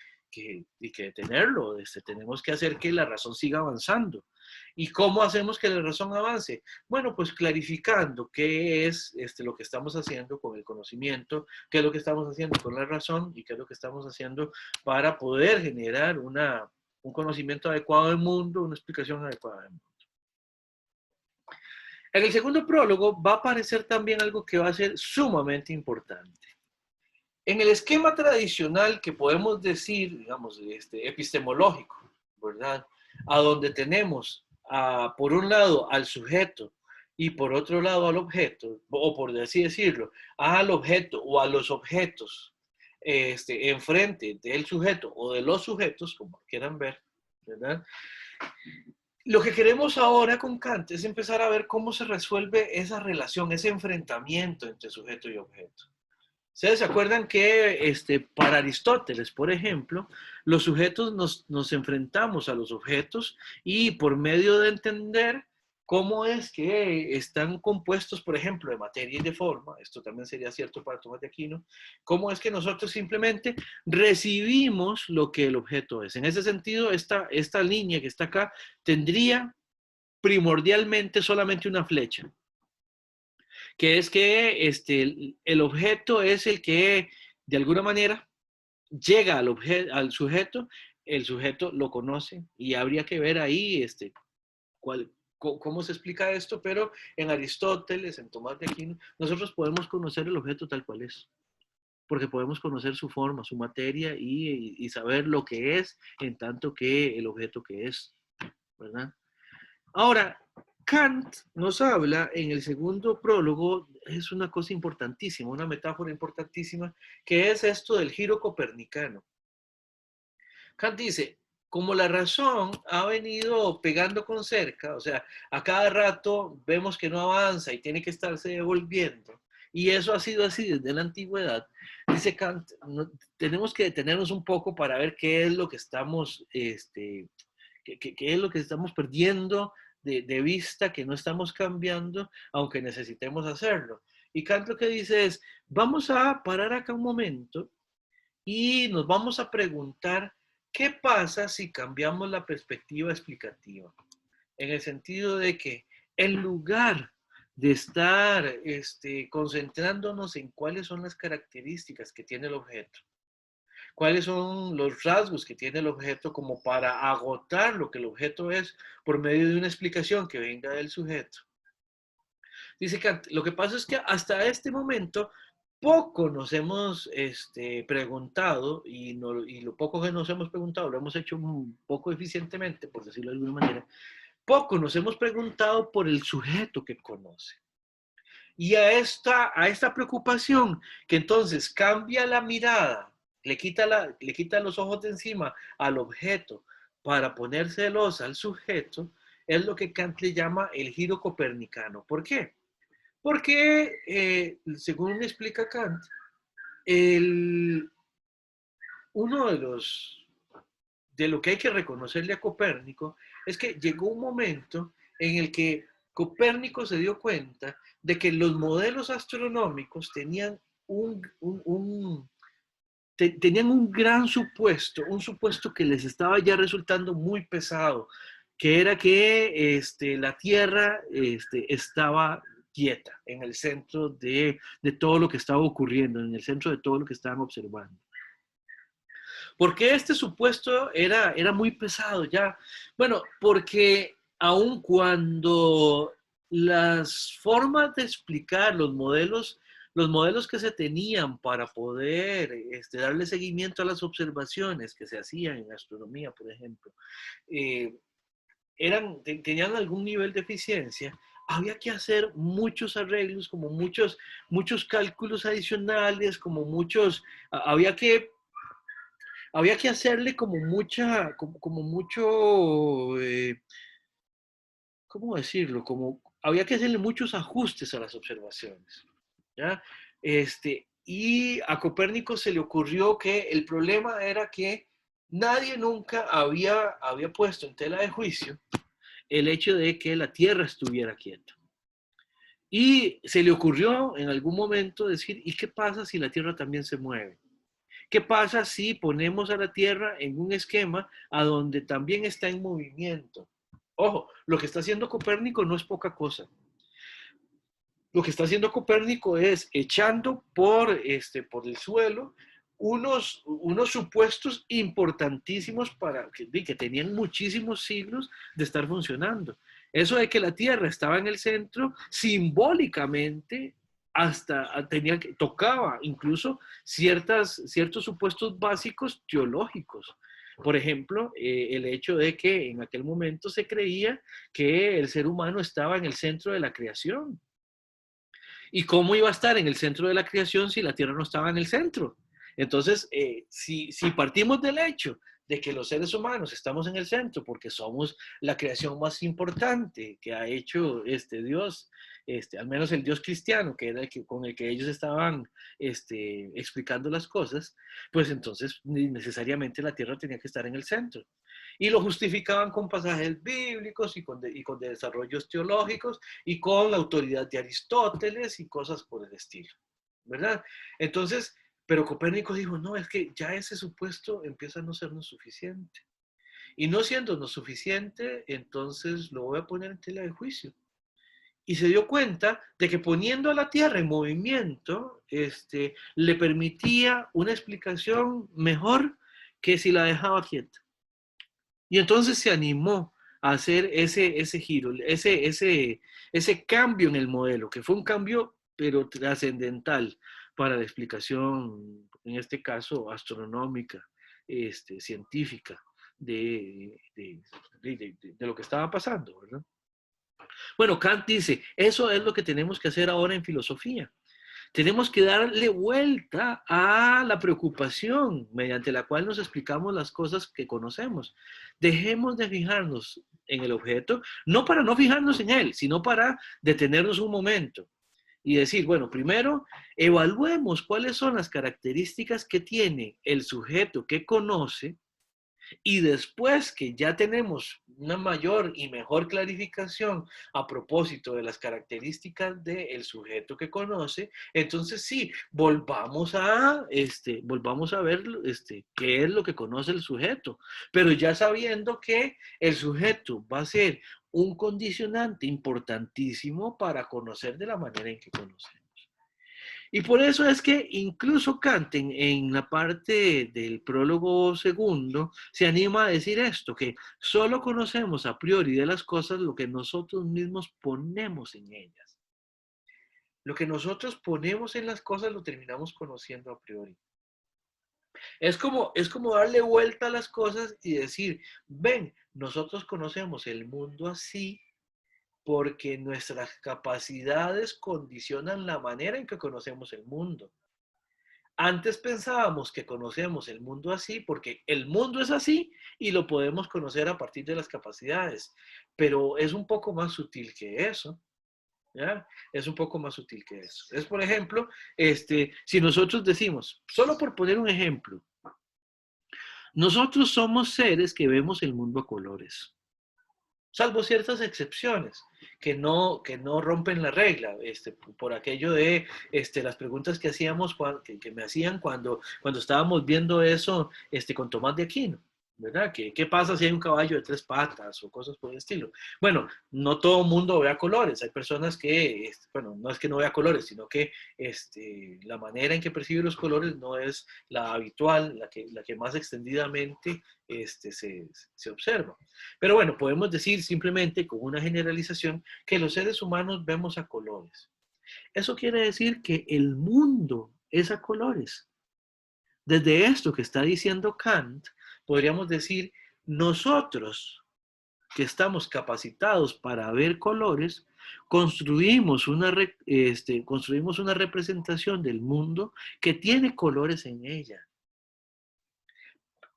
detenerlo. Tenemos que hacer que la razón siga avanzando. ¿Y cómo hacemos que la razón avance? Bueno, pues clarificando qué es lo que estamos haciendo con el conocimiento, qué es lo que estamos haciendo con la razón y qué es lo que estamos haciendo para poder generar un conocimiento adecuado del mundo, una explicación adecuada del mundo. En el segundo prólogo va a aparecer también algo que va a ser sumamente importante. En el esquema tradicional que podemos decir, digamos, epistemológico, ¿verdad? A donde tenemos, por un lado, al sujeto y por otro lado al objeto, o por así decirlo, al objeto o a los objetos enfrente del sujeto o de los sujetos, como quieran ver, ¿verdad? Lo que queremos ahora con Kant es empezar a ver cómo se resuelve esa relación, ese enfrentamiento entre sujeto y objeto. ¿Ustedes se acuerdan que para Aristóteles, por ejemplo, los sujetos nos enfrentamos a los objetos y por medio de entender cómo es que están compuestos, por ejemplo, de materia y de forma, esto también sería cierto para Tomás de Aquino, cómo es que nosotros simplemente recibimos lo que el objeto es. En ese sentido, esta línea que está acá tendría primordialmente solamente una flecha, que es que el objeto es el que de alguna manera llega al sujeto, el sujeto lo conoce y habría que ver ahí cómo se explica esto, pero en Aristóteles, en Tomás de Aquino, nosotros podemos conocer el objeto tal cual es, porque podemos conocer su forma, su materia y saber lo que es en tanto que el objeto que es, ¿verdad? Ahora, Kant nos habla en el segundo prólogo, es una cosa importantísima, una metáfora importantísima, que es esto del giro copernicano. Kant dice, como la razón ha venido pegando con cerca, o sea, a cada rato vemos que no avanza y tiene que estarse devolviendo, y eso ha sido así desde la antigüedad, dice Kant, tenemos que detenernos un poco para ver qué es lo que estamos, qué es lo que estamos perdiendo de vista, que no estamos cambiando, aunque necesitemos hacerlo. Y Kant lo que dice es, vamos a parar acá un momento y nos vamos a preguntar qué pasa si cambiamos la perspectiva explicativa. En el sentido de que en lugar de estar concentrándonos en cuáles son las características que tiene el objeto, cuáles son los rasgos que tiene el objeto como para agotar lo que el objeto es por medio de una explicación que venga del sujeto. Dice Kant, lo que pasa es que hasta este momento poco nos hemos preguntado, y lo poco que nos hemos preguntado lo hemos hecho un poco eficientemente, por decirlo de alguna manera, poco nos hemos preguntado por el sujeto que conoce. Y a esta preocupación, que entonces cambia la mirada, le quita los ojos de encima al objeto para ponérselos al sujeto, es lo que Kant le llama el giro copernicano. ¿Por qué? Porque, según explica Kant, uno de lo que hay que reconocerle a Copérnico es que llegó un momento en el que Copérnico se dio cuenta de que los modelos astronómicos tenían tenían un gran supuesto, un supuesto que les estaba ya resultando muy pesado, que era que la Tierra estaba quieta en el centro de todo lo que estaba ocurriendo, en el centro de todo lo que estaban observando. ¿Por qué este supuesto era muy pesado ya? Bueno, porque aun cuando las formas de explicar los modelos que se tenían para poder darle seguimiento a las observaciones que se hacían en astronomía, por ejemplo, tenían algún nivel de eficiencia, había que hacer muchos arreglos, como muchos cálculos adicionales, había que hacerle como mucho, ¿cómo decirlo? Había que hacerle muchos ajustes a las observaciones, ¿ya? Y a Copérnico se le ocurrió que el problema era que nadie nunca había puesto en tela de juicio el hecho de que la Tierra estuviera quieta. Y se le ocurrió en algún momento decir, ¿y qué pasa si la Tierra también se mueve? ¿Qué pasa si ponemos a la Tierra en un esquema a donde también está en movimiento? Ojo, lo que está haciendo Copérnico no es poca cosa. Lo que está haciendo Copérnico es echando por el suelo unos supuestos importantísimos que tenían muchísimos siglos de estar funcionando. Eso de que la Tierra estaba en el centro, simbólicamente, tocaba incluso ciertos supuestos básicos teológicos. Por ejemplo, el hecho de que en aquel momento se creía que el ser humano estaba en el centro de la creación. ¿Y cómo iba a estar en el centro de la creación si la Tierra no estaba en el centro? Entonces, si partimos del hecho de que los seres humanos estamos en el centro porque somos la creación más importante que ha hecho Dios, al menos el Dios cristiano, que era con el que ellos estaban explicando las cosas, pues entonces necesariamente la Tierra tenía que estar en el centro. Y lo justificaban con pasajes bíblicos y con desarrollos teológicos y con la autoridad de Aristóteles y cosas por el estilo, ¿verdad? Entonces, pero Copérnico dijo, no, es que ya ese supuesto empieza a no sernos suficiente. Y no siéndonos suficiente, entonces lo voy a poner en tela de juicio. Y se dio cuenta de que poniendo a la Tierra en movimiento, le permitía una explicación mejor que si la dejaba quieta. Y entonces se animó a hacer ese giro, ese cambio en el modelo, que fue un cambio, pero trascendental para la explicación, en este caso, astronómica, científica, de lo que estaba pasando, ¿verdad? Bueno, Kant dice, eso es lo que tenemos que hacer ahora en filosofía. Tenemos que darle vuelta a la preocupación mediante la cual nos explicamos las cosas que conocemos. Dejemos de fijarnos en el objeto, no para no fijarnos en él, sino para detenernos un momento y decir, bueno, primero evaluemos cuáles son las características que tiene el sujeto que conoce. Y después que ya tenemos una mayor y mejor clarificación a propósito de las características del sujeto que conoce, entonces sí, volvamos a ver qué es lo que conoce el sujeto, pero ya sabiendo que el sujeto va a ser un condicionante importantísimo para conocer de la manera en que conocemos. Y por eso es que incluso Kant en la parte del prólogo segundo se anima a decir esto, que solo conocemos a priori de las cosas lo que nosotros mismos ponemos en ellas. Lo que nosotros ponemos en las cosas lo terminamos conociendo a priori. Es como darle vuelta a las cosas y decir, ven, nosotros conocemos el mundo así porque nuestras capacidades condicionan la manera en que conocemos el mundo. Antes pensábamos que conocemos el mundo así porque el mundo es así y lo podemos conocer a partir de las capacidades, pero es un poco más sutil que eso. ¿Ya? Es un poco más sutil que eso. Es, por ejemplo, si nosotros decimos, solo por poner un ejemplo, nosotros somos seres que vemos el mundo a colores, salvo ciertas excepciones que no rompen la regla, por aquello de las preguntas que hacíamos, que me hacían cuando estábamos viendo eso con Tomás de Aquino, ¿verdad? ¿Qué pasa si hay un caballo de 3 patas o cosas por el estilo? Bueno, no todo el mundo ve a colores, hay personas que, bueno, no es que no vea colores, sino que la manera en que percibe los colores no es la habitual, la que más extendidamente se observa. Pero bueno, podemos decir simplemente con una generalización que los seres humanos vemos a colores. Eso quiere decir que el mundo es a colores. Desde esto que está diciendo Kant, podríamos decir, nosotros que estamos capacitados para ver colores, construimos una representación del mundo que tiene colores en ella.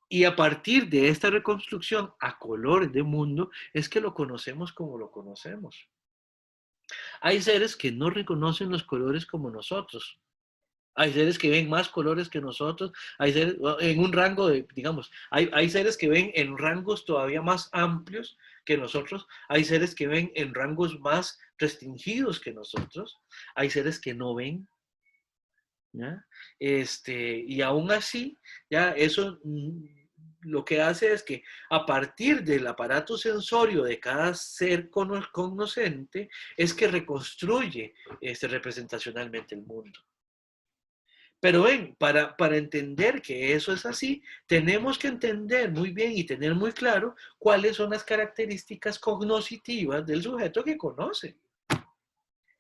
Y a partir de esta reconstrucción a colores de mundo, es que lo conocemos como lo conocemos. Hay seres que no reconocen los colores como nosotros. Hay seres que ven más colores que nosotros. Hay seres en un rango de, digamos, hay seres que ven en rangos todavía más amplios que nosotros. Hay seres que ven en rangos más restringidos que nosotros. Hay seres que no ven. ¿Ya? Y aún así, ya eso lo que hace es que a partir del aparato sensorio de cada ser cognoscente es que reconstruye representacionalmente el mundo. Pero ven, para entender que eso es así, tenemos que entender muy bien y tener muy claro cuáles son las características cognoscitivas del sujeto que conoce.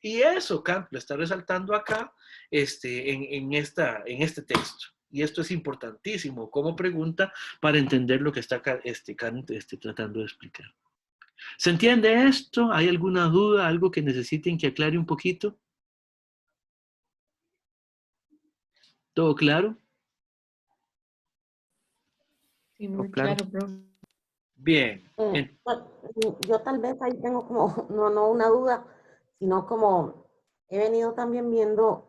Y eso Kant lo está resaltando acá en este texto. Y esto es importantísimo como pregunta para entender lo que está Kant tratando de explicar. ¿Se entiende esto? ¿Hay alguna duda? ¿Algo que necesiten que aclare un poquito? ¿Todo claro? Sí, muy Claro. claro, profe. Bien. Yo tal vez ahí tengo como, no una duda, sino como he venido también viendo,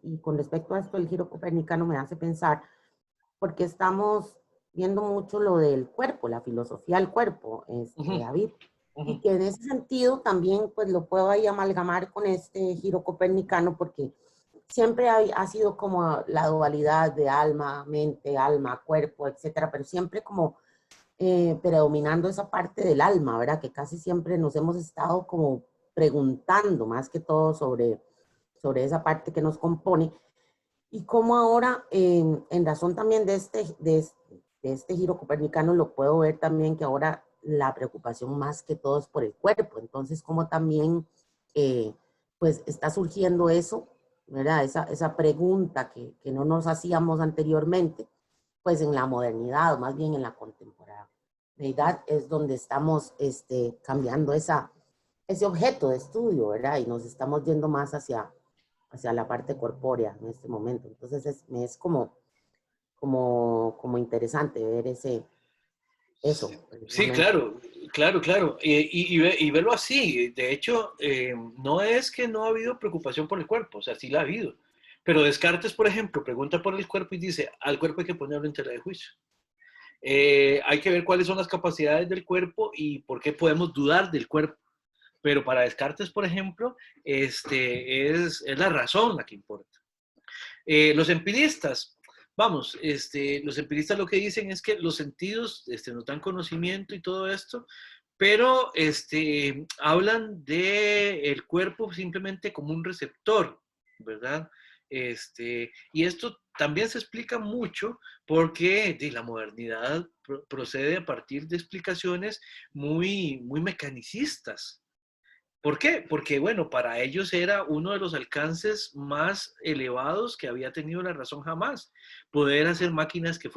y con respecto a esto el giro copernicano me hace pensar, porque estamos viendo mucho lo del cuerpo, la filosofía del cuerpo, David, y que en ese sentido también pues lo puedo ahí amalgamar con este giro copernicano, porque siempre ha sido como la dualidad de alma, mente, alma, cuerpo, etcétera, pero siempre como predominando esa parte del alma, ¿verdad? Que casi siempre nos hemos estado como preguntando más que todo sobre esa parte que nos compone. Y cómo ahora, en razón también de este giro copernicano, lo puedo ver también que ahora la preocupación más que todo es por el cuerpo. Entonces, cómo también, pues, está surgiendo eso, ¿verdad? Esa pregunta que no nos hacíamos anteriormente, pues en la modernidad, o más bien en la contemporaneidad, es donde estamos cambiando ese objeto de estudio, ¿verdad? Y nos estamos yendo más hacia la parte corpórea en este momento. Entonces es como interesante ver eso. Sí, claro. Y verlo así. De hecho, no es que no ha habido preocupación por el cuerpo, o sea, sí la ha habido. Pero Descartes, por ejemplo, pregunta por el cuerpo y dice, al cuerpo hay que ponerlo en tela de juicio. Hay que ver cuáles son las capacidades del cuerpo y por qué podemos dudar del cuerpo. Pero para Descartes, por ejemplo, es la razón la que importa. Los empiristas, vamos, los empiristas lo que dicen es que los sentidos nos dan conocimiento y todo esto, pero hablan del cuerpo simplemente como un receptor, ¿verdad? Y esto también se explica mucho porque la modernidad procede a partir de explicaciones muy, muy mecanicistas. ¿Por qué? Porque, bueno, para ellos era uno de los alcances más elevados que había tenido la razón jamás. Poder hacer máquinas que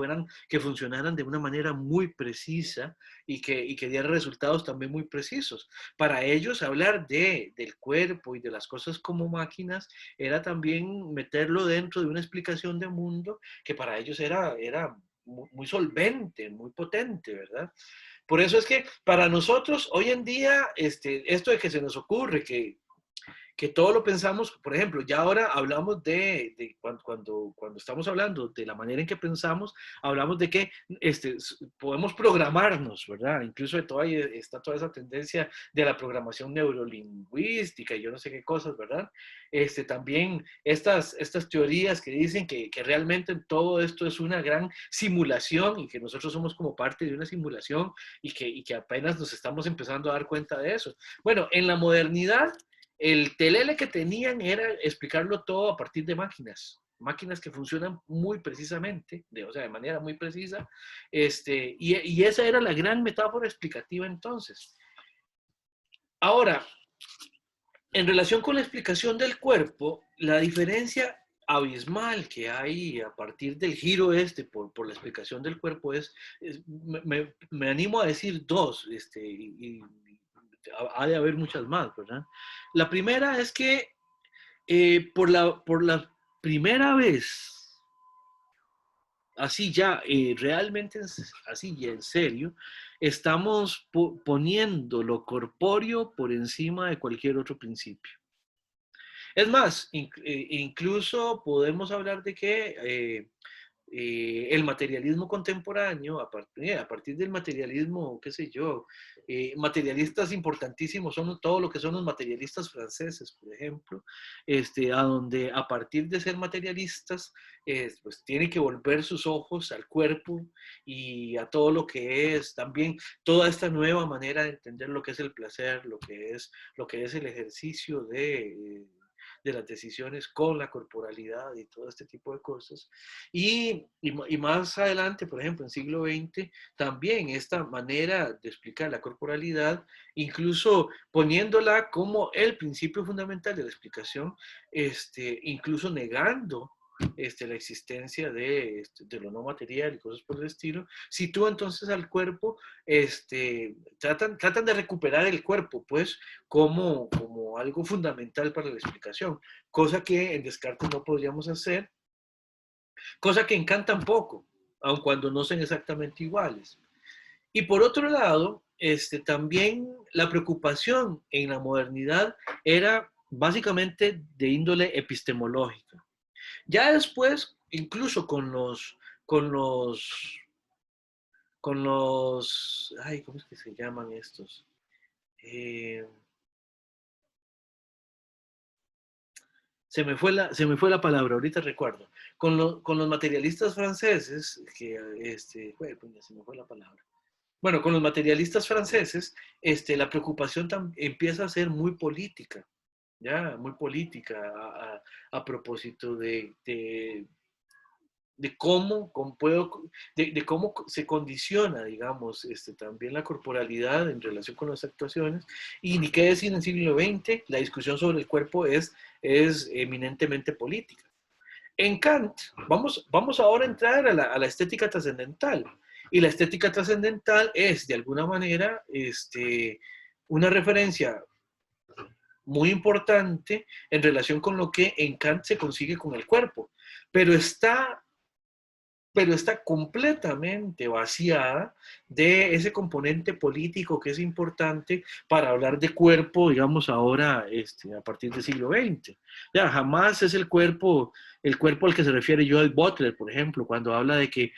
funcionaran de una manera muy precisa y que dieran resultados también muy precisos. Para ellos, hablar del cuerpo y de las cosas como máquinas era también meterlo dentro de una explicación de mundo que para ellos era muy solvente, muy potente, ¿verdad? Por eso es que para nosotros hoy en día, esto de que se nos ocurre que todo lo pensamos, por ejemplo, ya ahora hablamos cuando estamos hablando de la manera en que pensamos, hablamos de que podemos programarnos, ¿verdad? Incluso está toda esa tendencia de la programación neurolingüística y yo no sé qué cosas, ¿verdad? También estas teorías que dicen que realmente todo esto es una gran simulación y que nosotros somos como parte de una simulación y que apenas nos estamos empezando a dar cuenta de eso. Bueno, en la modernidad, el telele que tenían era explicarlo todo a partir de máquinas que funcionan muy precisamente, o sea, de manera muy precisa, y esa era la gran metáfora explicativa entonces. Ahora, en relación con la explicación del cuerpo, la diferencia abismal que hay a partir del giro por la explicación del cuerpo me animo a decir dos, ha de haber muchas más, ¿verdad? La primera es que por la primera vez, así ya, realmente así y en serio, estamos poniendo lo corpóreo por encima de cualquier otro principio. Es más, incluso podemos hablar de que el materialismo contemporáneo, a partir del materialismo, qué sé yo, materialistas importantísimos son todo lo que son los materialistas franceses, por ejemplo, a donde a partir de ser materialistas, pues tienen que volver sus ojos al cuerpo y a todo lo que es también toda esta nueva manera de entender lo que es el placer, lo que es el ejercicio de las decisiones con la corporalidad y todo este tipo de cosas. Y más adelante, por ejemplo, en siglo XX, también esta manera de explicar la corporalidad, incluso poniéndola como el principio fundamental de la explicación, incluso negando la existencia de lo no material y cosas por el estilo, sitúa entonces al cuerpo, tratan de recuperar el cuerpo, pues, como algo fundamental para la explicación, cosa que en Descartes no podríamos hacer, cosa que en Kant tampoco, aun cuando no son exactamente iguales. Y por otro lado, también la preocupación en la modernidad era básicamente de índole epistemológica. Ya después, incluso ay, ¿cómo es que se llaman estos? Se me fue la palabra, ahorita recuerdo. Con los materialistas franceses, se me fue la palabra. Bueno, con los materialistas franceses, la preocupación empieza a ser muy política, ya, muy política, a propósito de cómo se condiciona, digamos, también la corporalidad en relación con las actuaciones. Y ni qué decir, en el siglo XX, la discusión sobre el cuerpo es eminentemente política. En Kant, vamos ahora a entrar a la estética trascendental. Y la estética trascendental es, de alguna manera, una referencia muy importante en relación con lo que en Kant se consigue con el cuerpo. Pero está completamente vaciada de ese componente político que es importante para hablar de cuerpo, digamos, ahora a partir del siglo XX. Ya, jamás es el cuerpo al que se refiere Judith Butler, por ejemplo, cuando habla de que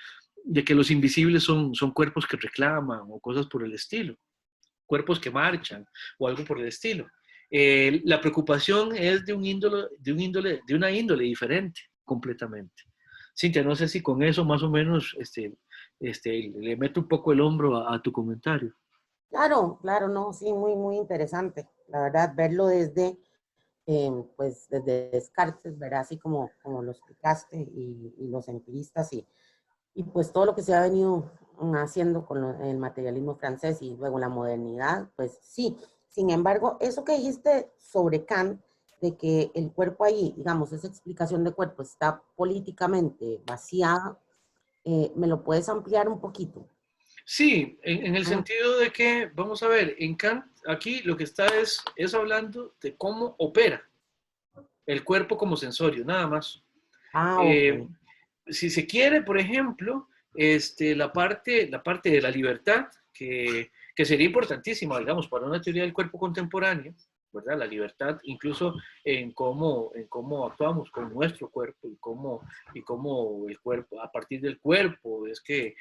los invisibles son cuerpos que reclaman o cosas por el estilo, cuerpos que marchan o algo por el estilo. La preocupación es de una índole diferente, completamente. Cintia, no sé si con eso más o menos le meto un poco el hombro a tu comentario. Claro, claro, no, sí, muy, muy interesante. La verdad, verlo pues desde Descartes, ¿verdad? Así como lo explicaste, y los empiristas, y pues todo lo que se ha venido haciendo con el materialismo francés y luego la modernidad, pues sí Sin embargo, eso que dijiste sobre Kant, de que el cuerpo ahí, digamos, esa explicación de cuerpo está políticamente vaciada, ¿me lo puedes ampliar un poquito? Sí, en el Ah, sentido de que, vamos a ver, en Kant, aquí lo que está es hablando de cómo opera el cuerpo como sensorio, nada más. ok. Eh, si se quiere, por ejemplo, la parte de la libertad, que sería importantísima, digamos, para una teoría del cuerpo contemporánea, ¿verdad? La libertad, incluso en cómo actuamos con nuestro cuerpo y cómo el cuerpo, a partir del cuerpo, es que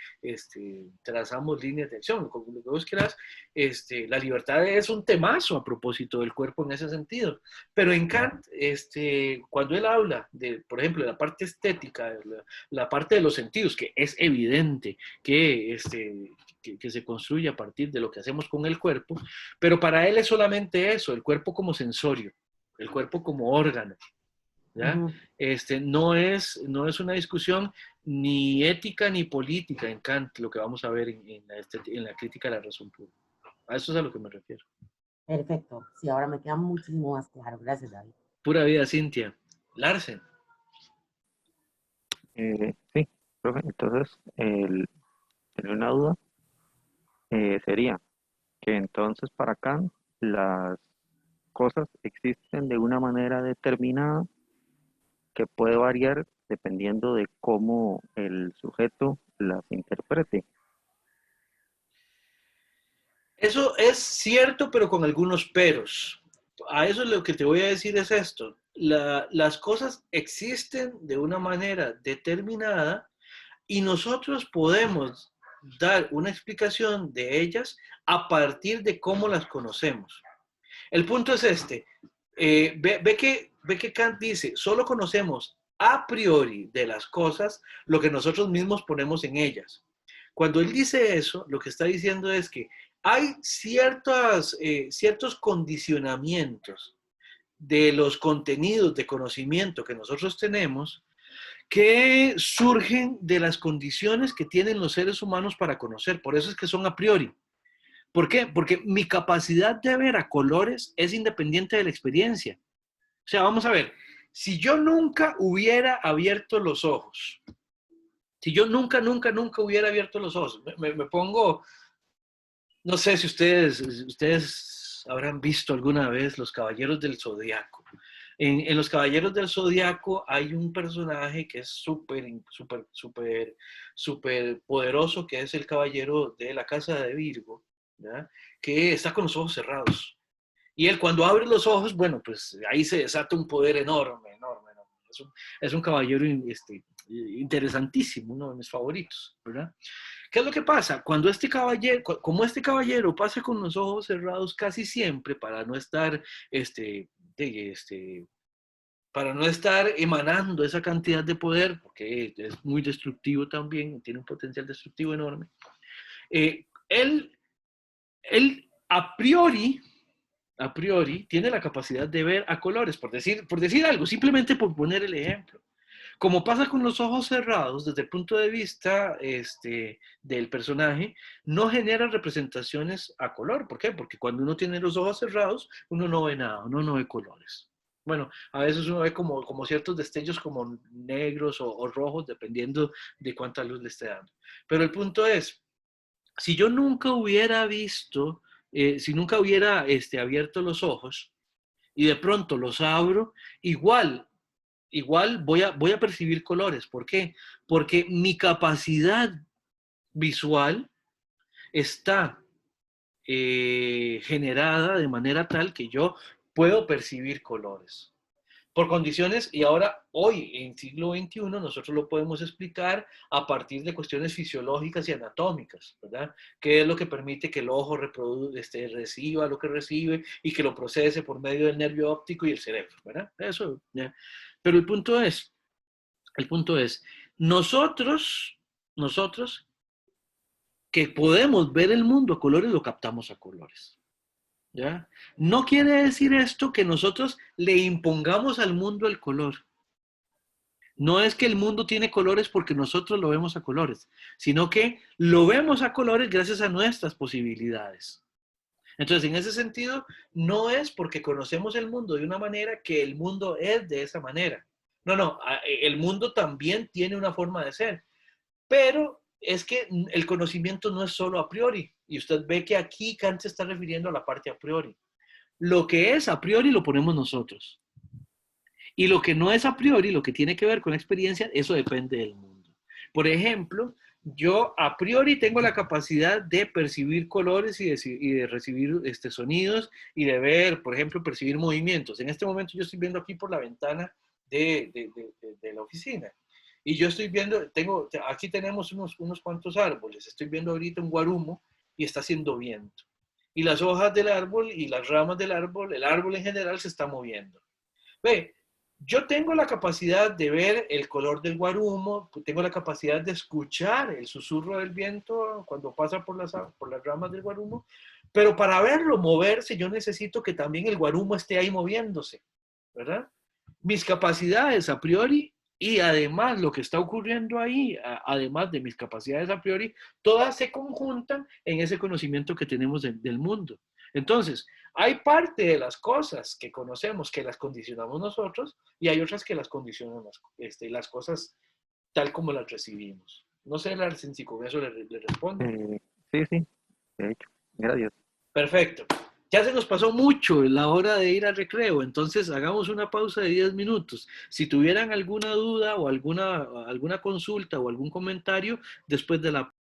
trazamos líneas de acción. Como lo que vos quieras, la libertad es un temazo a propósito del cuerpo en ese sentido. Pero en Kant, cuando él habla de, por ejemplo, de la parte estética, la parte de los sentidos, que es evidente que se construye a partir de lo que hacemos con el cuerpo, pero para él es solamente eso, el cuerpo como sensorio, el cuerpo como órgano. ¿Ya? Ujú. No es una discusión ni ética ni política en Kant, lo que vamos a ver en la crítica de la razón pura. A eso es a lo que me refiero. Perfecto. Sí, ahora me queda muchísimo más claro. Gracias, David. Pura vida, Cintia. Larsen. Sí, profe, entonces, tener una duda sería que entonces para Kant las cosas existen de una manera determinada que puede variar dependiendo de cómo el sujeto las interprete. Eso es cierto, pero con algunos peros. A eso lo que te voy a decir es esto. Las cosas existen de una manera determinada y nosotros podemos dar una explicación de ellas a partir de cómo las conocemos. El punto es este. Ve que Kant dice, solo conocemos a priori de las cosas lo que nosotros mismos ponemos en ellas. Cuando él dice eso, lo que está diciendo es que hay ciertos condicionamientos de los contenidos de conocimiento que nosotros tenemos que surgen de las condiciones que tienen los seres humanos para conocer. Por eso es que son a priori. ¿Por qué? Porque mi capacidad de ver a colores es independiente de la experiencia. O sea, vamos a ver, si yo nunca hubiera abierto los ojos, si yo nunca hubiera abierto los ojos, me pongo, no sé si ustedes habrán visto alguna vez Los Caballeros del Zodiaco. En Los Caballeros del Zodiaco hay un personaje que es súper poderoso, que es el caballero de la casa de Virgo, ¿ya? Que está con los ojos cerrados. Y él cuando abre los ojos, bueno, pues ahí se desata un poder enorme, enorme, enorme. Es un caballero interesantísimo, uno de mis favoritos, ¿verdad? ¿Qué es lo que pasa? Cuando como este caballero pasa con los ojos cerrados casi siempre para no estar, para no estar emanando esa cantidad de poder, porque es muy destructivo también, tiene un potencial destructivo enorme, él, él a priori tiene la capacidad de ver a colores, por decir algo, simplemente por poner el ejemplo. Como pasa con los ojos cerrados, desde el punto de vista del personaje, no genera representaciones a color. ¿Por qué? Porque cuando uno tiene los ojos cerrados, uno no ve nada, uno no ve colores. Bueno, a veces uno ve como ciertos destellos como negros o rojos, dependiendo de cuánta luz le esté dando. Pero el punto es, si yo nunca hubiera visto, si nunca hubiera abierto los ojos y de pronto los abro, igual voy a percibir colores. ¿Por qué? Porque mi capacidad visual está generada de manera tal que yo puedo percibir colores. Por condiciones, y ahora hoy en siglo XXI nosotros lo podemos explicar a partir de cuestiones fisiológicas y anatómicas, ¿verdad? ¿Qué es lo que permite que el ojo reciba lo que recibe y que lo procese por medio del nervio óptico y el cerebro, ¿verdad? Eso, ¿ya? Pero el punto es, nosotros que podemos ver el mundo a colores, lo captamos a colores. ¿Ya? No quiere decir esto que nosotros le impongamos al mundo el color. No es que el mundo tiene colores porque nosotros lo vemos a colores, sino que lo vemos a colores gracias a nuestras posibilidades. Entonces, en ese sentido, no es porque conocemos el mundo de una manera que el mundo es de esa manera. No, no, el mundo también tiene una forma de ser, pero es que el conocimiento no es solo a priori. Y usted ve que aquí Kant se está refiriendo a la parte a priori. Lo que es a priori lo ponemos nosotros. Y lo que no es a priori, lo que tiene que ver con la experiencia, eso depende del mundo. Por ejemplo, yo a priori tengo la capacidad de percibir colores y de recibir sonidos y de ver, por ejemplo, percibir movimientos. En este momento yo estoy viendo aquí por la ventana de la oficina. Y yo estoy viendo, aquí tenemos unos cuantos árboles. Estoy viendo ahorita un guarumo y está haciendo viento. Y las hojas del árbol y las ramas del árbol, el árbol en general se está moviendo. Ve, yo tengo la capacidad de ver el color del guarumo, tengo la capacidad de escuchar el susurro del viento cuando pasa por las ramas del guarumo, pero para verlo moverse yo necesito que también el guarumo esté ahí moviéndose, ¿verdad? Mis capacidades a priori y además lo que está ocurriendo ahí, además de mis capacidades a priori, todas se conjuntan en ese conocimiento que tenemos del mundo. Entonces, hay parte de las cosas que conocemos que las condicionamos nosotros y hay otras que las condicionan las cosas tal como las recibimos. No sé, Larsen, si con eso le respondo. Sí, de hecho, gracias. Perfecto. Ya se nos pasó mucho la hora de ir al recreo, entonces hagamos una pausa de 10 minutos. Si tuvieran alguna duda o alguna consulta o algún comentario, después de la